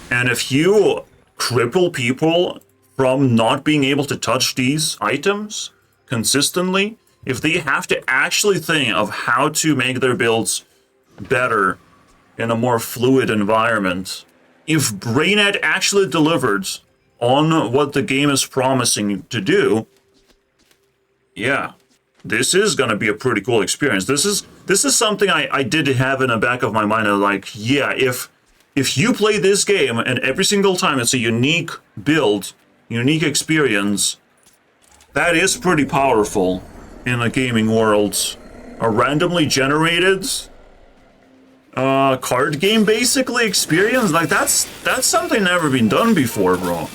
And if you cripple people from not being able to touch these items consistently, if they have to actually think of how to make their builds better in a more fluid environment, if Brainhead actually delivered on what the game is promising to do, yeah, this is gonna be a pretty cool experience. This is something I did have in the back of my mind. I'm like, yeah, if you play this game and every single time it's a unique build, unique experience, that is pretty powerful in a gaming world. A randomly generated card game basically experience, like that's something never been done before, bro.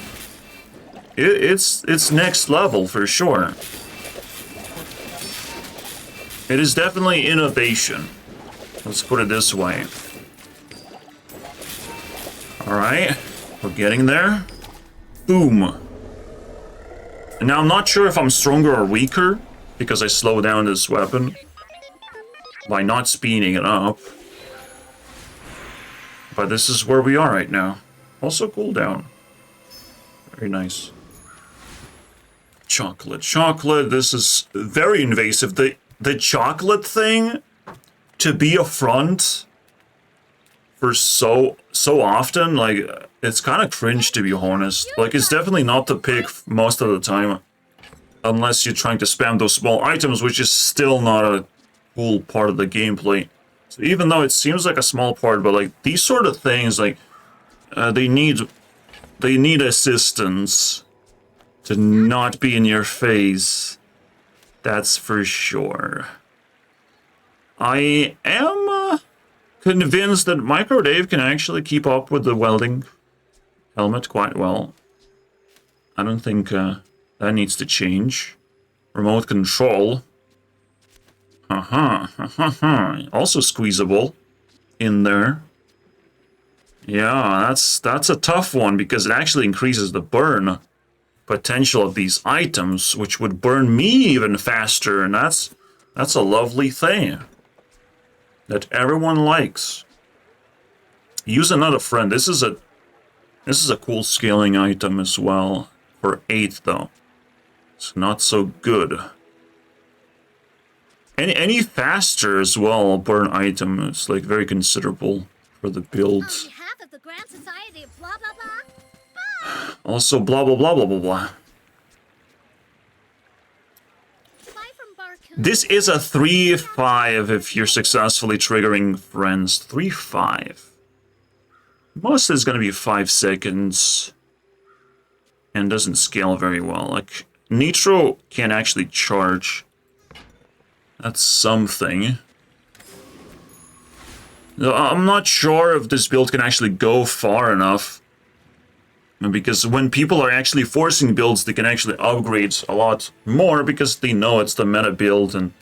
It's next level for sure. It is definitely innovation. Let's put it this way. Alright, we're getting there. Boom. And now I'm not sure if I'm stronger or weaker, because I slow down this weapon by not speeding it up. But this is where we are right now. Also cooldown. Very nice. Chocolate. Chocolate, this is very invasive. The chocolate thing to be a front for so often, like, it's kind of cringe, to be honest. Like, it's definitely not the pick most of the time. Unless you're trying to spam those small items, which is still not a cool part of the gameplay. So even though it seems like a small part, but like these sort of things, like they need assistance to not be in your face. That's for sure. I am convinced that Micro Dave can actually keep up with the welding helmet quite well. I don't think that needs to change. Remote control. Also squeezable in there. Yeah, that's a tough one because it actually increases the burn potential of these items, which would burn me even faster, and that's a lovely thing that everyone likes. Use another friend. This is a cool scaling item as well. For 8 though. It's not so good. Any faster as well burn item is like very considerable for the build.
Of the Grand Society of blah blah blah.
Also blah blah blah blah blah blah. This is a 3-5 if you're successfully triggering friends. 3-5. Most is gonna be 5 seconds. And doesn't scale very well. Like, Nitro can actually charge. That's something. I'm not sure if this build can actually go far enough Because when people are actually forcing builds, they can actually upgrade a lot more because they know it's the meta build and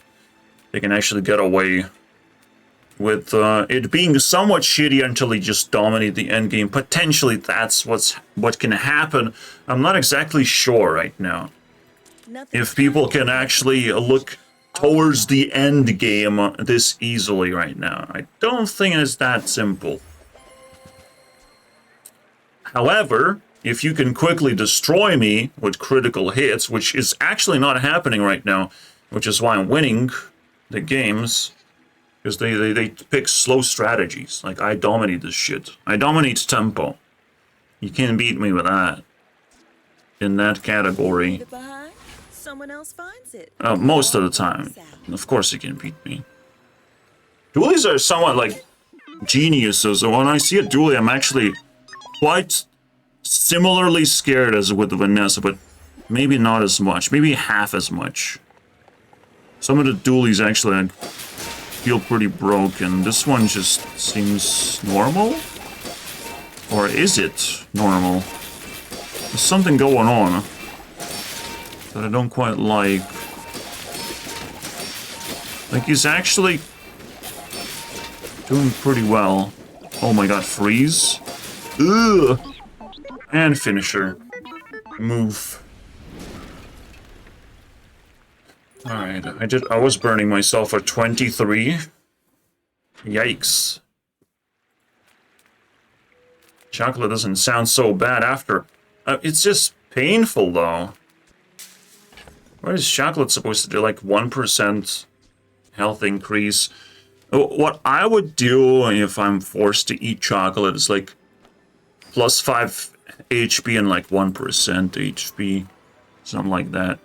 they can actually get away with it being somewhat shitty until they just dominate the end game. Potentially that's what can happen. I'm not exactly sure right now. If people can actually look towards the end game this easily right now. I don't think it's that simple. However, if you can quickly destroy me with critical hits, which is actually not happening right now, which is why I'm winning the games, because they pick slow strategies. Like, I dominate this shit. I dominate tempo. You can't beat me with that. In that category.
Behind, someone else finds it.
Most of the time. Of course you can beat me. Dualies are somewhat like geniuses. When I see a dually, I'm actually quite similarly scared as with Vanessa, but maybe not as much. Maybe half as much. Some of the dualies actually feel pretty broken. This one just seems normal? Or is it normal? There's something going on that I don't quite like. Like, he's actually doing pretty well. Oh my god, freeze. Ugh. And finisher. Move. Alright, I was burning myself at 23. Yikes. Chocolate doesn't sound so bad after. It's just painful though. What is chocolate supposed to do? Like 1% health increase. What I would do if I'm forced to eat chocolate is like plus 5 HP and like 1% HP. Something like that.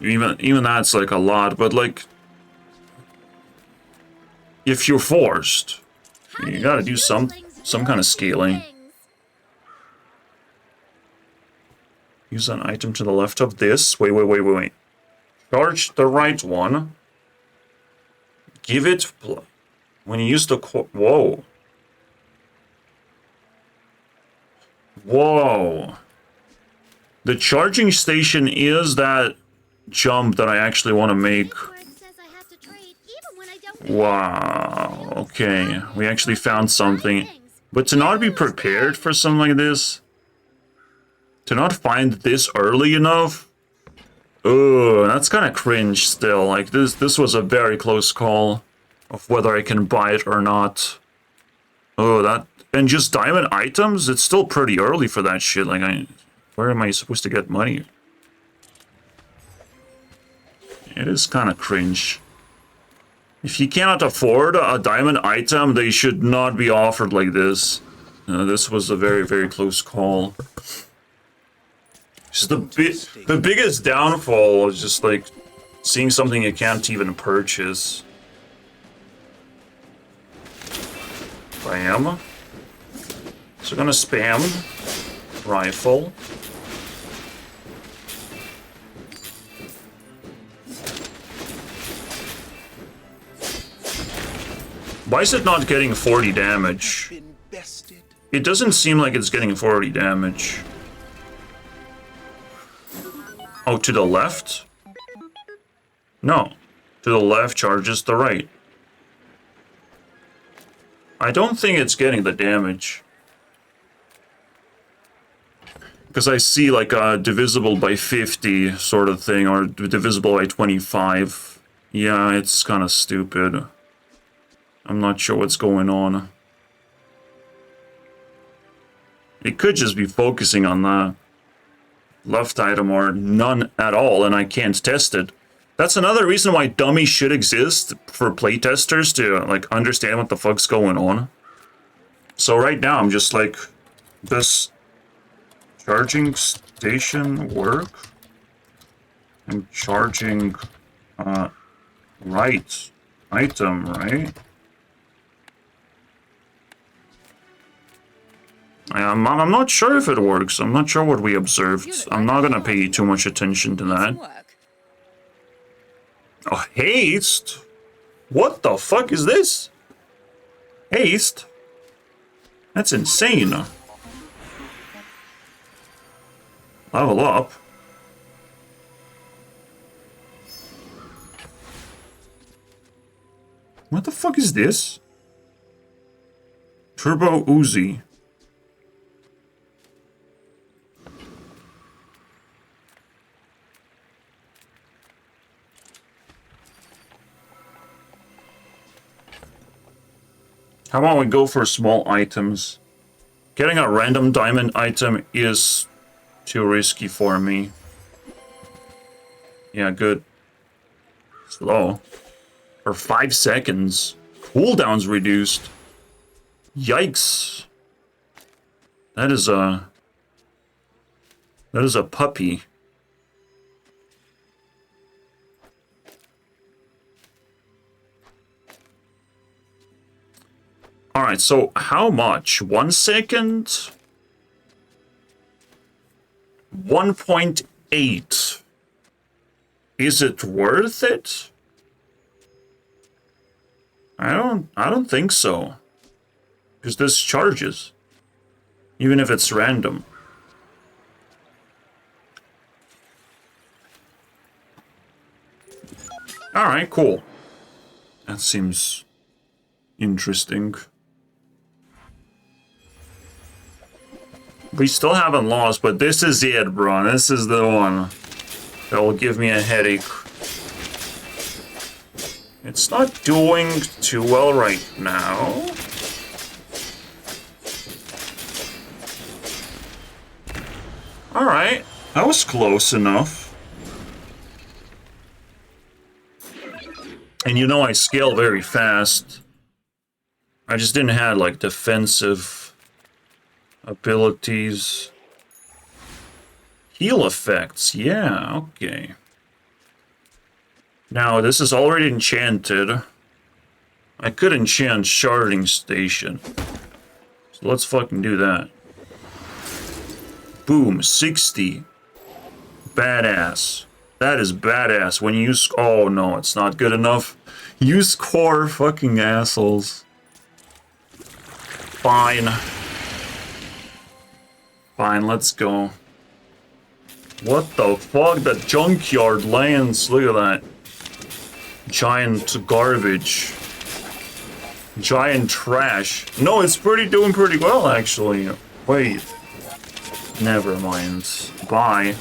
Even that's like a lot, but like if you're forced, you gotta do some kind of scaling. Use an item to the left of this. Wait. Charge the right one. Give it... When you use the... Whoa. Whoa. The charging station is that jump that I actually want to make. Wow. Okay. We actually found something. But to not be prepared for something like this... To not find this early enough? Oh, that's kind of cringe still. Like, this was a very close call of whether I can buy it or not. Oh, that... And just diamond items? It's still pretty early for that shit. Like, where am I supposed to get money? It is kind of cringe. If you cannot afford a diamond item, they should not be offered like this. This was a very, very close call. Just the biggest downfall is just like seeing something you can't even purchase. Bam. So gonna spam rifle. Why is it not getting 40 damage? It doesn't seem like it's getting 40 damage. Oh, to the left? No. To the left charges the right. I don't think it's getting the damage. Because I see like a divisible by 50 sort of thing, or divisible by 25. Yeah, it's kind of stupid. I'm not sure what's going on. It could just be focusing on that. Left item or none at all, and I can't test it. That's another reason why dummies should exist for playtesters to like understand what the fuck's going on. So right now I'm just like, does charging station work? I'm charging right item, right? I'm not sure if it works. I'm not sure what we observed. I'm not gonna pay too much attention to that. Oh, haste? What the fuck is this? Haste? That's insane. Level up. What the fuck is this? Turbo Uzi. How about we go for small items? Getting a random diamond item is too risky for me. Yeah, good. Slow. For 5 seconds. Cooldown's reduced. Yikes. That is a puppy. Alright, so how much? 1 second? 1.8. Is it worth it? I don't think so. Because this charges. Even if it's random. Alright, cool. That seems interesting. We still haven't lost, but this is it, bro. This is the one that will give me a headache. It's not doing too well right now. Alright, that was close enough. And you know I scale very fast. I just didn't have, like, defensive abilities. Heal effects, yeah, okay. Now, this is already enchanted. I could enchant Sharding Station. So let's fucking do that. Boom, 60. Badass. That is badass. When you use... Oh, no, it's not good enough. Use core, fucking assholes. Fine. Fine, let's go. What the fuck? That junkyard lands. Look at that. Giant garbage. Giant trash. No, it's doing pretty well, actually. Wait. Never mind. Bye.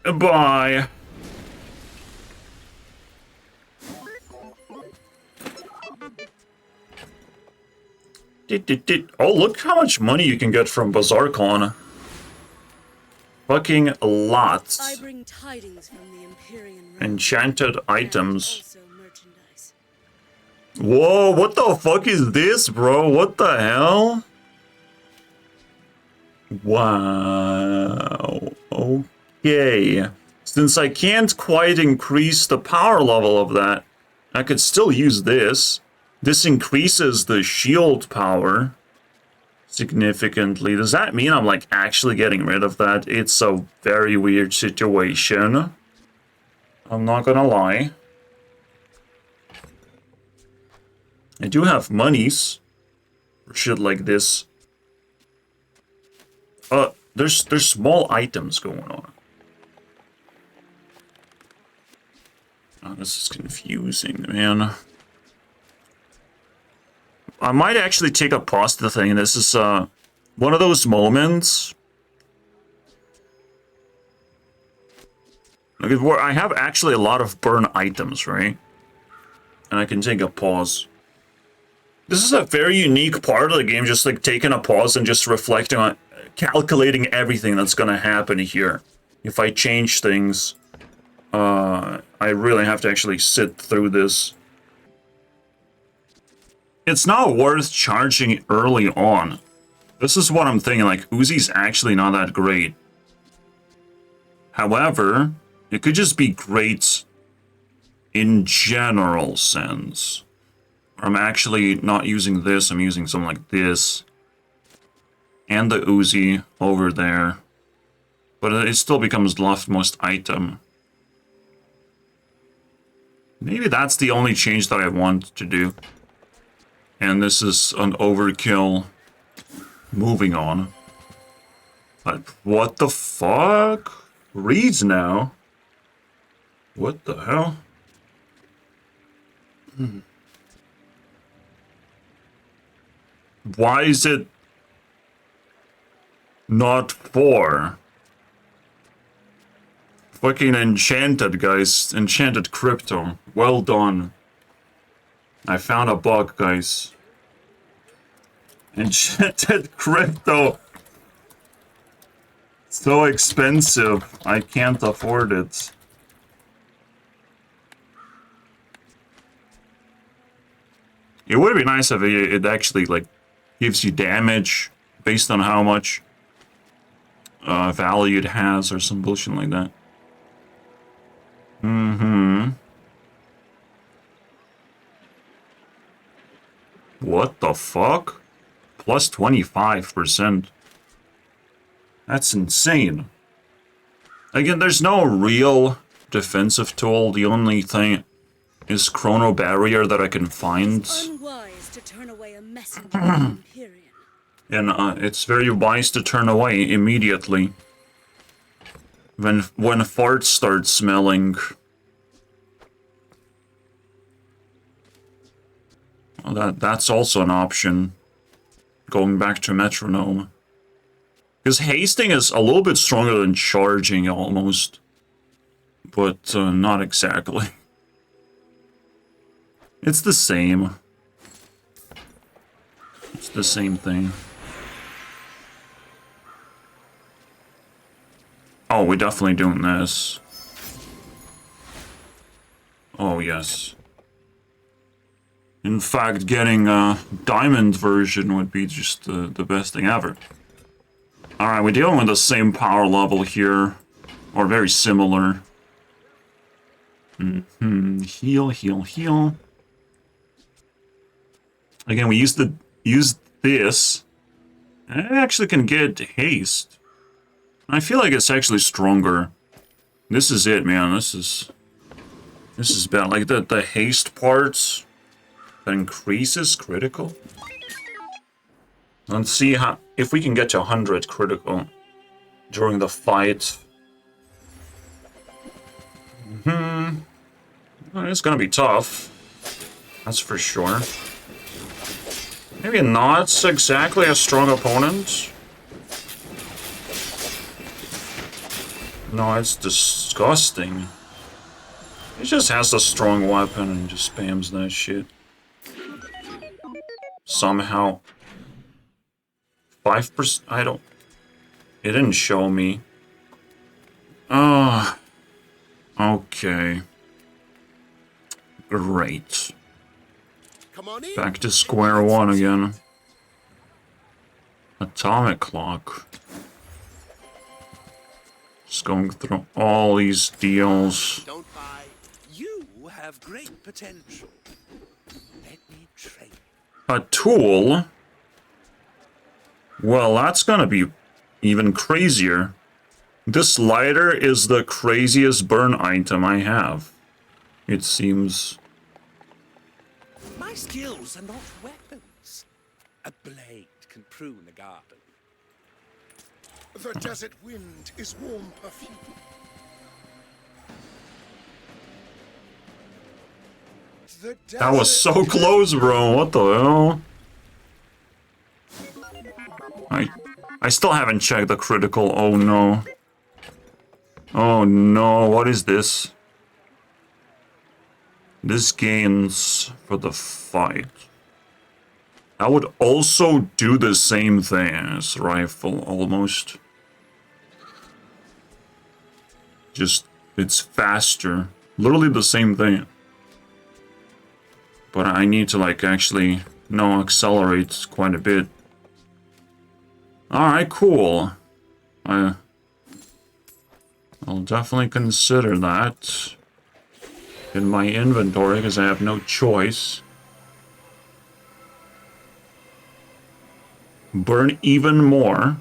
Bye. Oh, look how much money you can get from BAZAAR. Fucking a lot.
I bring tidings from the Empyrean realm.
Enchanted items.
Also merchandise.
Whoa, what the fuck is this, bro? What the hell? Wow. Okay. Since I can't quite increase the power level of that, I could still use this. This increases the shield power significantly. Does that mean I'm, like, actually getting rid of that? It's a very weird situation. I'm not gonna lie. I do have monies for shit like this. There's small items going on. Oh, this is confusing, man. I might actually take a pause to the thing. This is one of those moments like where I have actually a lot of burn items, right? And I can take a pause. This is a very unique part of the game, just like taking a pause and just reflecting on calculating everything that's gonna happen here. If I change things, I really have to actually sit through this. It's not worth charging early on. This is what I'm thinking, like, Uzi's actually not that great. However, it could just be great in general sense. I'm actually not using this, I'm using something like this. And the Uzi over there. But it still becomes the leftmost item. Maybe that's the only change that I want to do. And this is an overkill. Moving on. But what the fuck? Reads now? What the hell? Why is it not 4? Fucking enchanted, guys. Enchanted crypto. Well done. I found a bug, guys. Enchanted crypto. So expensive. I can't afford it. It would be nice if it actually, like, gives you damage based on how much value it has or some bullshit like that. What the fuck? Plus 25%. That's insane. Again, there's no real defensive tool. The only thing is Chrono Barrier that I can find.
Unwise to turn away a messenger of the Empyrean.
And it's very wise to turn away immediately. When farts start smelling. Well, that's also an option. Going back to metronome. Because hasting is a little bit stronger than charging almost. But not exactly. It's the same. It's the same thing. Oh, we're definitely doing this. Oh, yes. In fact, getting a diamond version would be just the best thing ever. Alright, we're dealing with the same power level here. Or very similar. Heal, heal, heal. Again, we use this. And it actually can get haste. I feel like it's actually stronger. This is it, man. This is bad. Like the haste parts that increases critical. Let's see how if we can get to 100 critical during the fight. Well, it's gonna be tough. That's for sure. Maybe not exactly a strong opponent. No, it's disgusting. He just has a strong weapon and just spams that shit. Somehow. 5%? I don't... It didn't show me. Ah. Okay. Great.
Come on in.
Back to square one again. Atomic clock. Just going through all these deals.
Don't buy. You have great potential. Let me train.
A tool? Well, that's gonna be even crazier. This lighter is the craziest burn item I have. It seems.
My skills are not weapons. A blade can prune a garden.
The desert wind is warm perfume.
That was so close, bro. What the hell? I still haven't checked the critical. Oh no. Oh no, what is this? This gains for the fight. I would also do the same thing as rifle, almost. Just, it's faster. Literally the same thing. But I need to, like, actually, no, accelerate quite a bit. Alright, cool. I'll definitely consider that in my inventory, because I have no choice. Burn even more.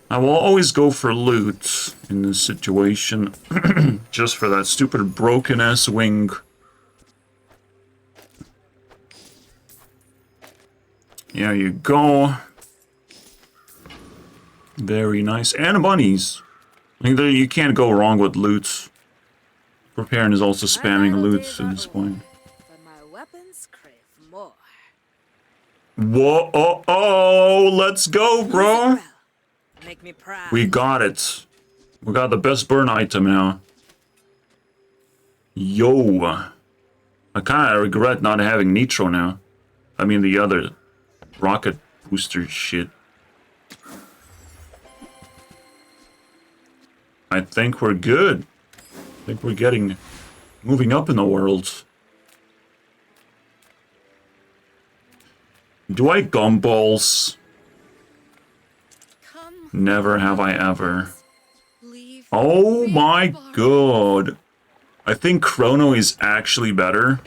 I will always go for loot in this situation. Just for that stupid broken-ass wing. There you go. Very nice. And bunnies. I think you can't go wrong with loot. Preparing is also spamming
My
loot
days
at
are
this point.
over, but my weapons crave more.
Whoa, oh, let's go, bro.
Well, make me proud.
We got it. We got the best burn item now. Yo. I kind of regret not having nitro now. I mean the other rocket booster shit. I think we're good. I think we're moving up in the world. Do I gumballs?
Come,
Never have I ever.
leave.
Oh
me
my
alone.
god. I think Chrono is actually better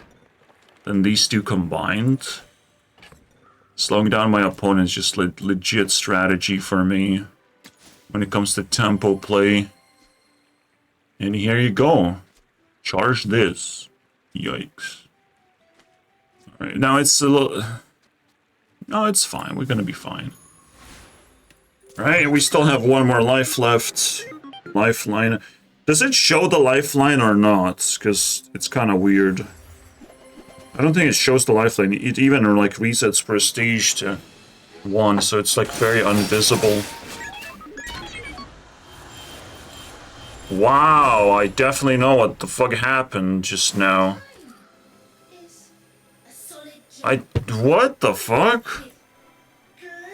than these two combined. Slowing down my opponent is just legit strategy for me when it comes to tempo play. And here you go. Charge this. Yikes. Alright, now it's a little... No, it's fine. We're gonna be fine. Alright, we still have one more life left. Lifeline. Does it show the lifeline or not? Because it's kind of weird. I don't think it shows the lifeline. It even like resets prestige to 1, so it's like very invisible. Wow, I definitely know what the fuck happened just now. What the fuck?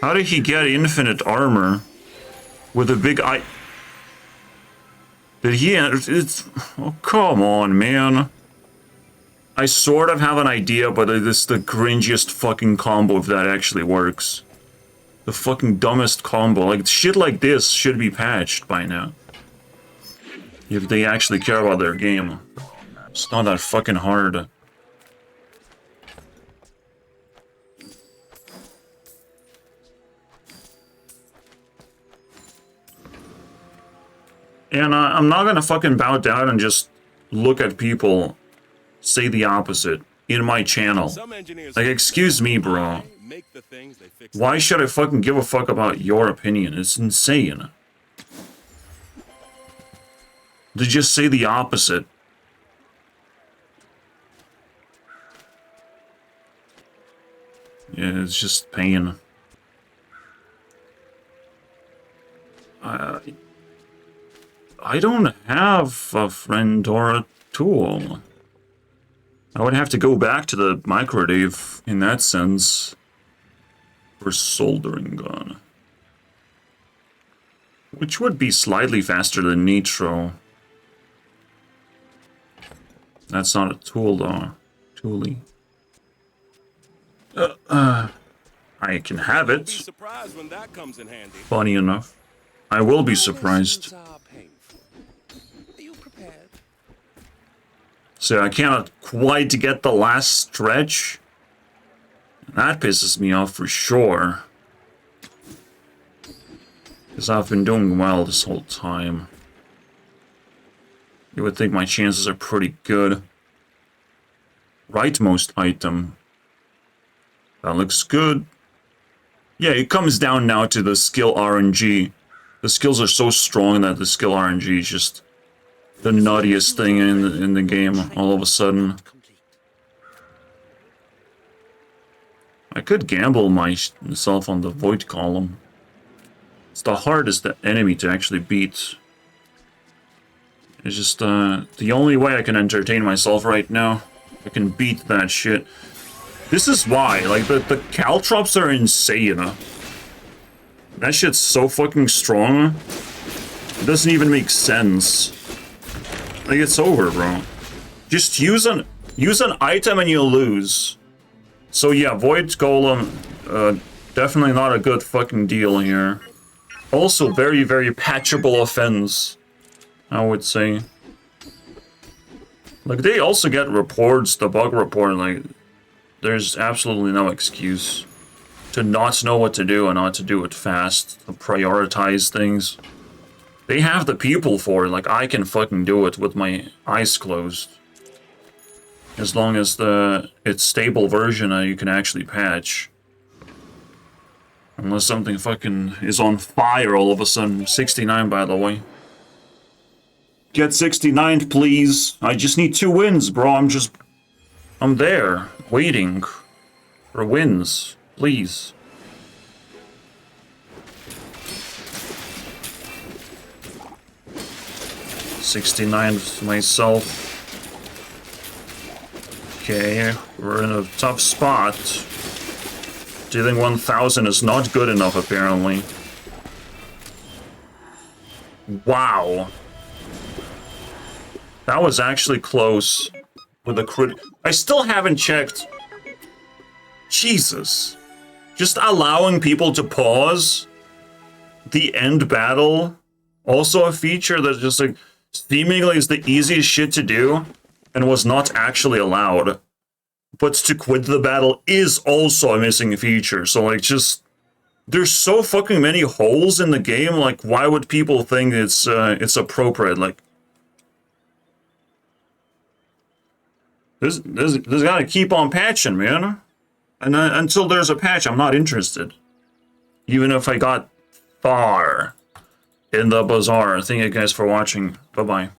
How did he get infinite armor? With a big eye... Did he... It's... Oh, come on, man. I sort of have an idea, but it's the cringiest fucking combo if that actually works. The fucking dumbest combo. Like, shit like this should be patched by now. If they actually care about their game. It's not that fucking hard. And I'm not gonna fucking bow down and just look at people say the opposite in my channel. Like, excuse me, bro. Why should I fucking give a fuck about your opinion? It's insane. To just say the opposite. Yeah, it's just pain. I don't have a friend or a tool. I would have to go back to the microwave in that sense. For soldering gun. Which would be slightly faster than nitro. That's not a tool though. Toolie. I can have it. Funny enough. I will be surprised. So I cannot quite get the last stretch. That pisses me off for sure. Because I've been doing well this whole time. You would think my chances are pretty good. Rightmost item. That looks good. Yeah, it comes down now to the skill RNG. The skills are so strong that the skill RNG is just the nuttiest thing in the game all of a sudden. I could gamble myself on the void column. It's the hardest enemy to actually beat. It's just the only way I can entertain myself right now. I can beat that shit. This is why, like, the caltrops are insane. That shit's so fucking strong. It doesn't even make sense. Like, it's over, bro. Just use an item and you'll lose. So yeah, Void Golem, definitely not a good fucking deal here. Also, very, very patchable offense, I would say. Like, they also get reports, the bug report, like, there's absolutely no excuse to not know what to do and not to do it fast, to prioritize things. They have the people for it, like, I can fucking do it with my eyes closed. As long as it's stable version you can actually patch. Unless something fucking is on fire all of a sudden. 69, by the way. Get 69th, please. I just need 2 wins, bro. I'm there, waiting for wins. Please. '69 myself. Okay, we're in a tough spot. Dealing 1,000 is not good enough, apparently. Wow. That was actually close with a crit. I still haven't checked. Jesus. Just allowing people to pause the end battle. Also a feature that just like seemingly is the easiest shit to do and was not actually allowed. But to quit the battle is also a missing feature. So like just there's so fucking many holes in the game. Like why would people think it's appropriate? Like this gotta keep on patching, man. And until there's a patch, I'm not interested. Even if I got far in the bazaar. Thank you guys for watching. Bye-bye.